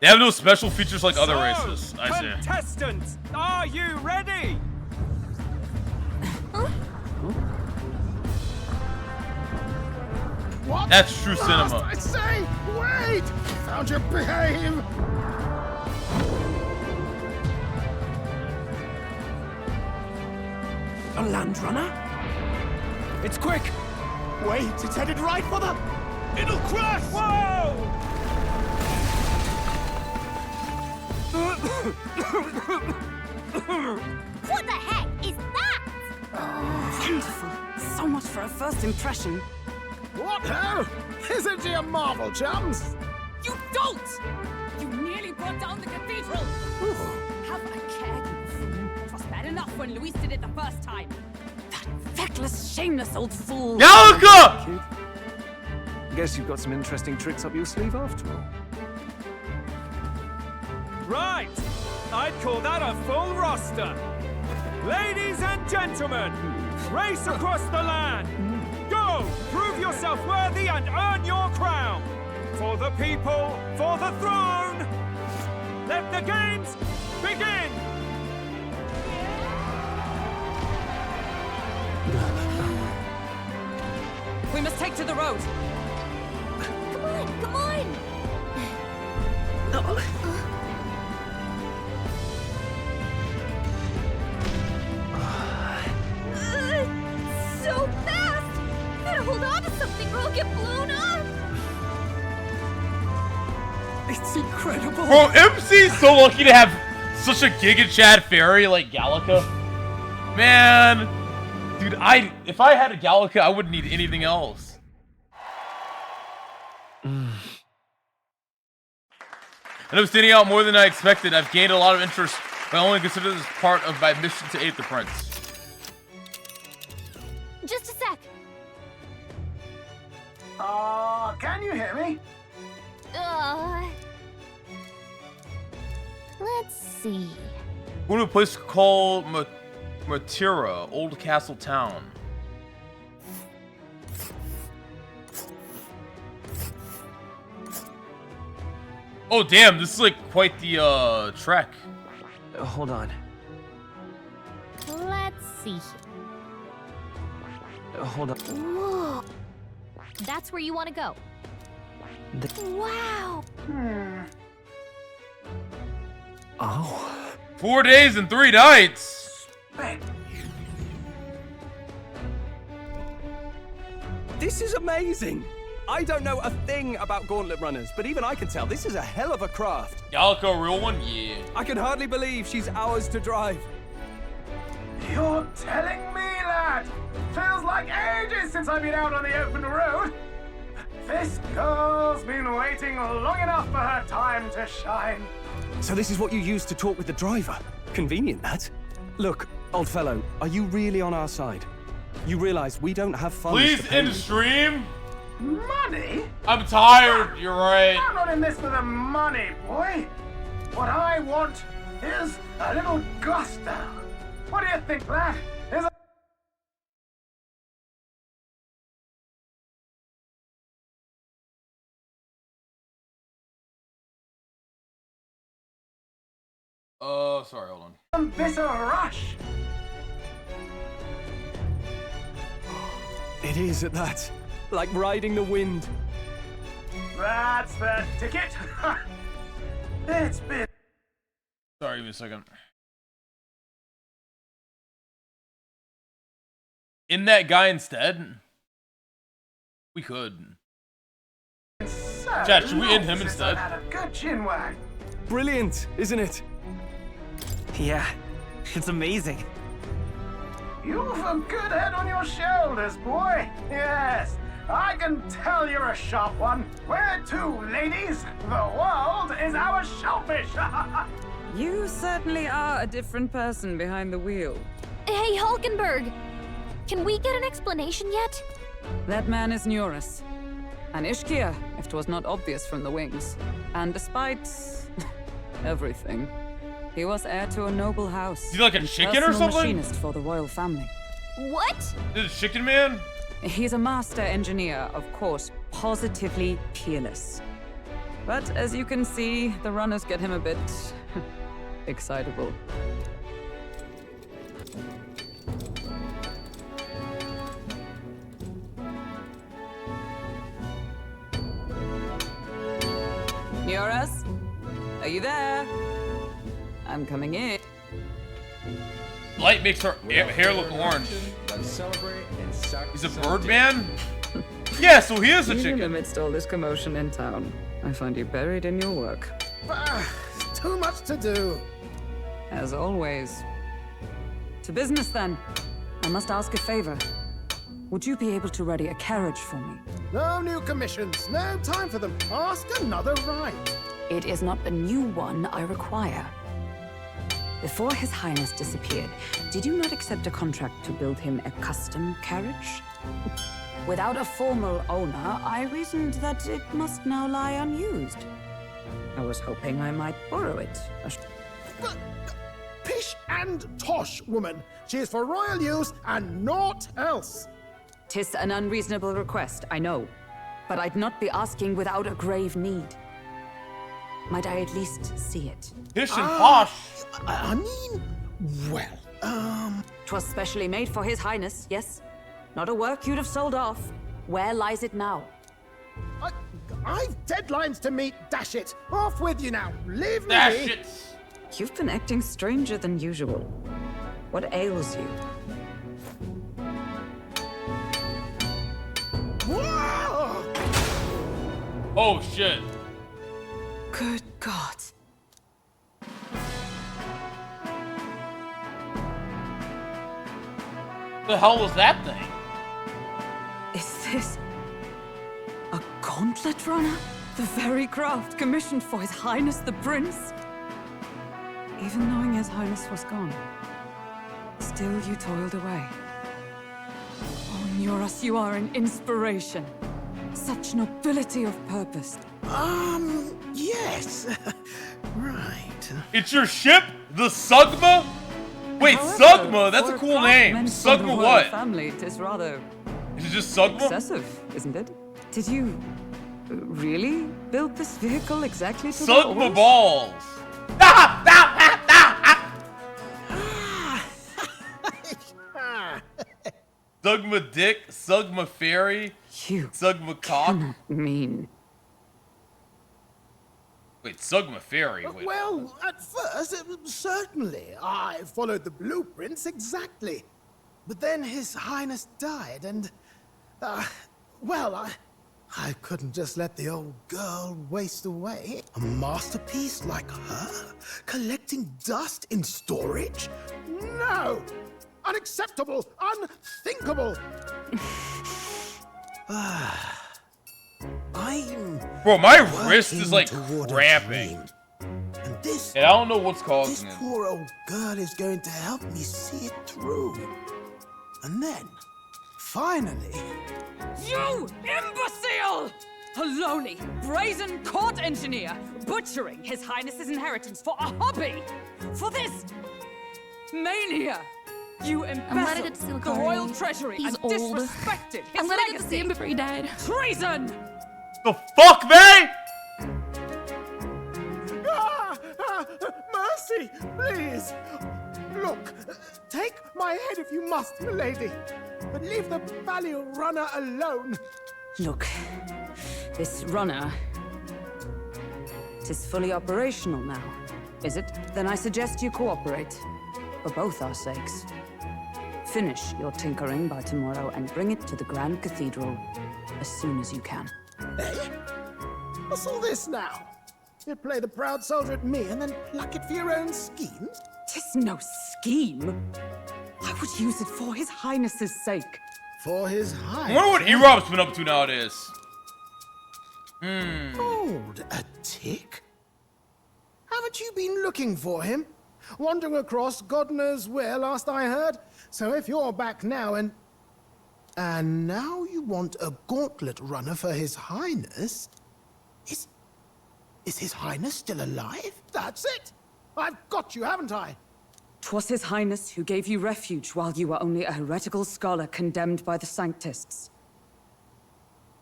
A: They have no special features like other races. I see.
M: Contestants, are you ready?
F: What?
A: That's true
F: Last
A: cinema.
F: I say, wait! Found your behave!
M: A land runner? It's quick!
F: Wait, it's headed right for the...
M: It'll crash! Whoa!
P: What the heck is that?
H: Wonderful. So much for a first impression.
F: What hell? Isn't he a marvel, chums?
U: You don't! You nearly brought down the cathedral! Have a care, you fool. It was bad enough when Luis did it the first time.
H: Feckless, shameless old fool.
A: Gallica!
M: Guess you've got some interesting tricks up your sleeve after all. Right! I'd call that a full roster. Ladies and gentlemen, race across the land. Go! Prove yourself worthy and earn your crown. For the people, for the throne. Let the games begin!
U: We must take to the road.
P: Come on, come on! So fast! Gotta hold on to something or I'll get blown up!
M: It's incredible.
A: Bro, MC's so lucky to have such a Giga Chad fairy like Gallica. Man. Dude, if I had a Gallica, I wouldn't need anything else. And I'm standing out more than I expected. I've gained a lot of interest, but I only consider this part of my mission to aid the prince.
P: Just a sec.
F: Can you hear me?
P: Let's see.
A: Going to a place called Matira, Old Castle Town. Oh damn, this is like quite the trek.
N: Hold on.
P: Let's see.
N: Hold on.
P: Whoa. That's where you want to go. Wow.
A: Oh. 4 days and 3 nights.
Q: This is amazing! I don't know a thing about gauntlet runners, but even I can tell this is a hell of a craft.
A: Gallica, a real one? Yeah.
Q: I can hardly believe she's ours to drive.
F: You're telling me that? Feels like ages since I've been out on the open road. This girl's been waiting long enough for her time to shine.
Q: So this is what you use to talk with the driver. Convenient, that. Look, old fellow, are you really on our side? You realize we don't have funds
A: Please
Q: to pay
A: end
Q: you.
A: stream.
F: Money?
A: I'm tired, you're right.
F: I'm not in this for the money, boy. What I want is a little gusto. What do you think, lad? Is a
A: Sorry, hold on.
F: Some bitter rush.
K: It is at that.
Q: Like riding the wind.
F: That's the ticket. It's been.
A: Sorry, give me a second. In that guy instead? We could.
F: So
A: Chat, should we end him
F: since
A: instead?
F: I've had a good chin wag.
Q: Brilliant, isn't it?
N: Yeah, it's amazing.
F: You've a good head on your shoulders, boy. Yes, I can tell you're a sharp one. Where to, ladies? The world is our shellfish.
D: You certainly are a different person behind the wheel.
L: Hey, Hulkenberg! Can we get an explanation yet?
D: That man is Neurus. An Ishkia, if 'twas not obvious from the wings. And despite everything, he was heir to a noble house.
A: Is he like a
D: and
A: chicken or
D: personal
A: something?
D: machinist for the royal family.
L: What?
A: This is Chicken Man?
D: He's a master engineer, of course, positively peerless. But as you can see, the runners get him a bit excitable. Neurus? Are you there? I'm coming in.
A: Light makes her hair look orange.
V: Let's celebrate and
A: He's a bird man? Yeah, so he is a
D: Even
A: chicken.
D: amidst all this commotion in town, I find you buried in your work.
V: Too much to do.
D: As always. To business then. I must ask a favor. Would you be able to ready a carriage for me?
V: No new commissions. No time for them. Ask another right.
H: It is not a new one I require. Before His Highness disappeared, did you not accept a contract to build him a custom carriage? Without a formal owner, I reasoned that it must now lie unused. I was hoping I might borrow it.
V: Pish and tosh, woman. She is for royal use and naught else.
H: 'Tis an unreasonable request, I know. But I'd not be asking without a grave need. Might I at least see it?
A: Pish and posh.
V: I mean, well,
H: 'Twas specially made for His Highness, yes? Not a work you'd have sold off. Where lies it now?
V: I've deadlines to meet. Dash it. Off with you now. Leave me.
A: Dash it.
H: You've been acting stranger than usual. What ails you?
V: Whoa!
A: Oh shit.
H: Good God.
A: The hell was that thing?
H: Is this a gauntlet runner?
D: The very craft commissioned for His Highness the Prince? Even knowing His Highness was gone, still you toiled away. Oh, Neurus, you are an inspiration. Such nobility of purpose.
V: Yes. Right.
A: It's your ship? The Sugma? Wait,
D: However,
A: Sugma? That's
D: for
A: a cool
D: craft
A: name.
D: meant for the
A: Sugma
D: royal
A: what?
D: Family, it is rather
A: Is it just Sugma?
D: excessive, isn't it? Did you really build this vehicle exactly to the
A: Sugma
D: orders?
A: balls. Sugma dick, Sugma fairy, Sugma cock.
D: Mean.
A: Wait, Sugma fairy. Wait.
V: Well, at first, certainly. I followed the blueprints exactly. But then His Highness died, and, I couldn't just let the old girl waste away. A masterpiece like her, collecting dust in storage? No! Unacceptable! Unthinkable! I'm
A: Bro, my wrist is
V: working
A: like
V: toward a
A: cramping.
V: dream. And this,
A: And I don't know what's
V: this
A: causing it.
V: poor old girl is going to help me see it through. And then, finally,
D: You imbecile! A lowly, brazen court engineer butchering His Highness's inheritance for a hobby! For this mania! You
L: glad I
D: embezzled
L: get to see
D: the
L: Lacari.
D: royal treasury
L: He's
D: and
L: old.
D: disrespected his
L: I'm glad I
D: legacy!
L: get to see him before he died.
D: Treason!
A: The fuck, man?
V: mercy! me, please. Look, take my head if you must, milady. But leave the Valio runner alone.
H: Look, this runner... Tis fully operational now, is it? Then I suggest you cooperate, for both our sakes. Finish your tinkering by tomorrow and bring it to the Grand Cathedral as soon as you can.
V: Eh? What's all this now? You play the proud soldier at me and then pluck it for your own scheme?
H: 'Tis no scheme. I would use it for His Highness's sake.
V: For His
A: I
V: Highness?
A: wonder what E-Rob's been up to nowadays.
V: Hold a tick. Haven't you been looking for him? Wandering across God knows where, last I heard. So if you're back now and now you want a gauntlet runner for His Highness? Is His Highness still alive? That's it! I've got you, haven't I?
H: 'Twas His Highness who gave you refuge while you were only a heretical scholar condemned by the Sanctists.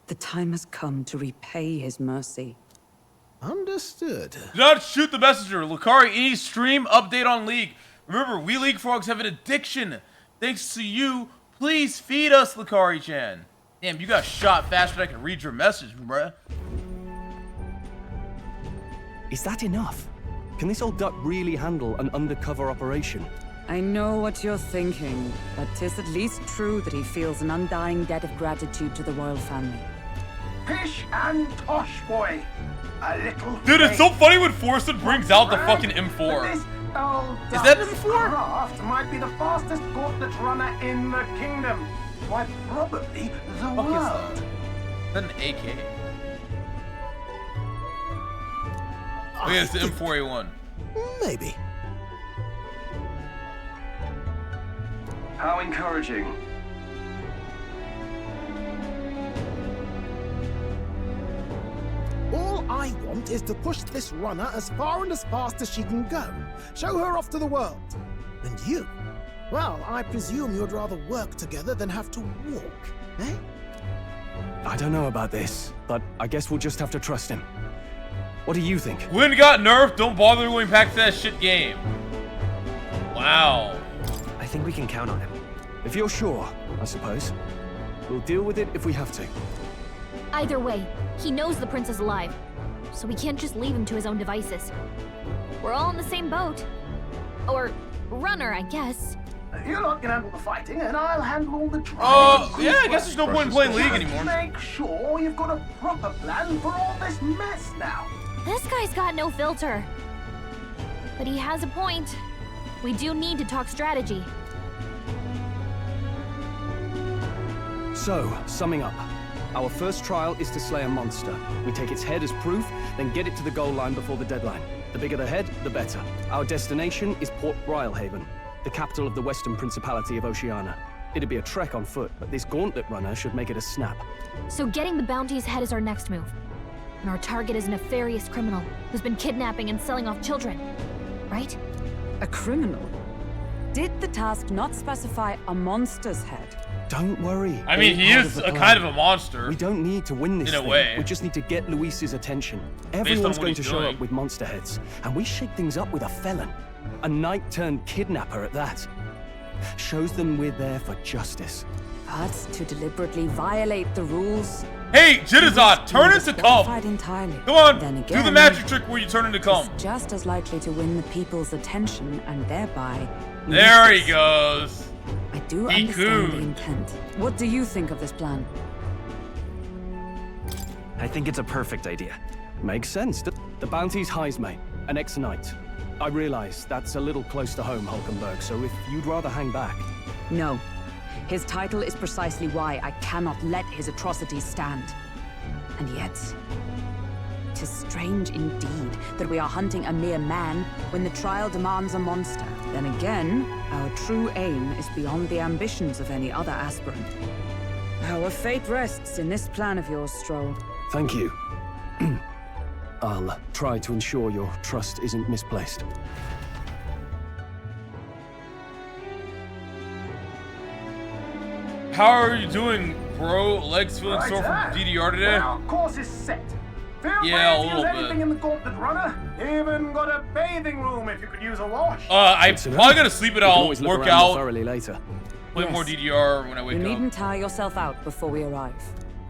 H: The time has come to repay His mercy.
V: Understood.
A: Do not shoot the messenger. Lacari, any stream update on League. Remember, we League frogs have an addiction. Thanks to you, please feed us, Lacari-chan. Damn, you got shot faster than I can read your message, bruh.
K: Is that enough? Can this old duck really handle an undercover operation?
H: I know what you're thinking, but 'tis at least true that he feels an undying debt of gratitude to the royal family.
F: Pish and tosh, boy. A little.
A: Dude, it's so funny when Forsen brings out the fucking M4.
F: Is
A: that M4?
F: Craft might be the fastest gauntlet runner in the kingdom. Why, probably the world.
A: Is that an AK? Oh yeah, it's the M4A1.
V: Maybe.
G: How encouraging.
V: All I want is to push this runner as far and as fast as she can go. Show her off to the world. And you? Well, I presume you'd rather work together than have to walk, eh?
K: I don't know about this, but I guess we'll just have to trust him. What do you think?
A: Wind got nerfed, don't bother going back to that shit game. Wow.
N: I think we can count on him.
K: If you're sure, I suppose. We'll deal with it if we have to.
L: Either way, he knows the prince is alive, so we can't just leave him to his own devices. We're all in the same boat. Or runner, I guess.
F: You lot can handle the fighting, and I'll handle all the trials.
A: Yeah, I guess there's no point in playing League anymore.
F: Make sure you've got a proper plan for all this mess now.
L: This guy's got no filter. But he has a point. We do need to talk strategy.
K: So, summing up. Our first trial is to slay a monster. We take its head as proof, then get it to the goal line before the deadline. The bigger the head, the better. Our destination is Port Brylehaven, the capital of the Western Principality of Oceania. It'd be a trek on foot, but this gauntlet runner should make it a snap.
L: So getting the bounty's head is our next move. And our target is a nefarious criminal who's been kidnapping and selling off children. Right?
H: A criminal? Did the task not specify a monster's head?
K: Don't worry.
A: I mean, he is a kind of a monster.
K: We don't need to win this
A: in a
K: thing.
A: way.
K: We just need to get Luis's attention. Everyone's going to show up with monster heads, and we shake things up with a felon. A knight-turned-kidnapper at that. Shows them we're there for justice.
H: But to deliberately violate the rules...
A: Hey, Jittazad, turn into cum!
H: Entirely.
A: Come on,
H: then again,
A: do the magic trick where you turn into cum.
H: Just as likely to win the people's attention and thereby...
A: There he goes.
H: I do understand the intent. What do you think of this plan?
N: I think it's a perfect idea.
K: Makes sense. The bounty's Heismay, an ex-knight. I realize that's a little close to home, Hulkenberg, so if you'd rather hang back...
H: No. His title is precisely why I cannot let his atrocities stand. And yet... 'tis strange indeed that we are hunting a mere man when the trial demands a monster. Then again, our true aim is beyond the ambitions of any other aspirant. Our fate rests in this plan of yours, Stroll.
K: Thank you. I'll try to ensure your trust isn't misplaced.
A: How are you doing, bro? Legs feeling sore from DDR today?
F: Well, course is set. Feel
A: Yeah, a
F: free to use
A: little
F: anything
A: bit.
F: in the Gauntlet Runner. Even got a bathing room if you could use a wash.
A: I'm probably gonna sleep it
K: We can
A: out,
K: always look
A: work
K: around more
A: out,
K: thoroughly later.
A: play more DDR when I wake
H: You
A: up.
H: needn't tire yourself out before we arrive.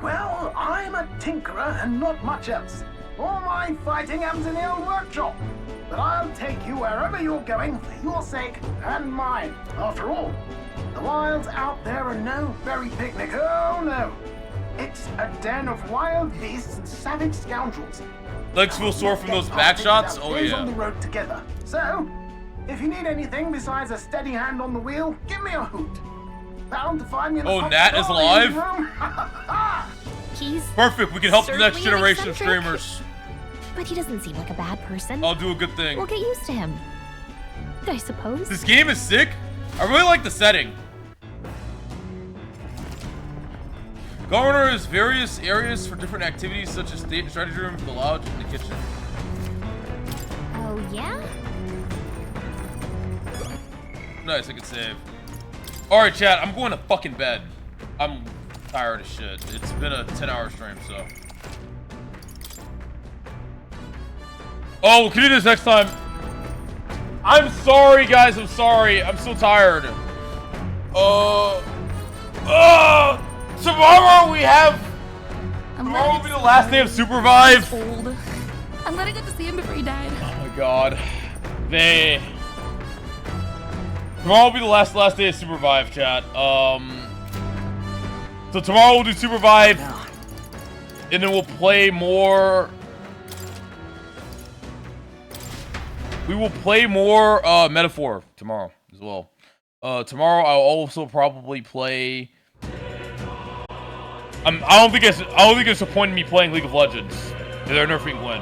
F: Well, I'm a tinkerer and not much else. All my fighting happens in the old workshop. But I'll take you wherever you're going for your sake and mine. After all, the wilds out there are no berry picnic. Oh no. It's a den of wild beasts and savage scoundrels.
A: Legs feel sore from those back shots? Oh
F: Days on
A: yeah.
F: the road together. So, if you need anything besides a steady hand on the wheel, give me a hoot. Bound to find me in the
A: Oh, Nat is
F: cockpit
A: alive?
F: room.
L: He's
A: Perfect, we can help the next
L: certainly an
A: generation of
L: eccentric.
A: streamers.
L: But he doesn't seem like a bad person.
A: I'll do a good thing.
L: We'll get used to him. I suppose.
A: This game is sick. I really like the setting. Governor has various areas for different activities such as the strategy room, the lodge, and the kitchen.
L: Oh, yeah?
A: Nice, I can save. Alright, chat, I'm going to fucking bed. I'm tired as shit. It's been a 10-hour stream, so. Oh, we can do this next time. I'm sorry, guys. I'm sorry. I'm so tired. Tomorrow we have. Tomorrow will be the last day of Supervive.
P: Old. I'm glad I got to see him before he died.
A: Oh my god. Tomorrow will be the last day of Supervive, chat. So tomorrow we'll do Supervive, and then we'll play more. We will play more Metaphor tomorrow as well. Tomorrow I'll also probably play. I don't think it's disappointed me playing League of Legends. They're nerfing Gwen.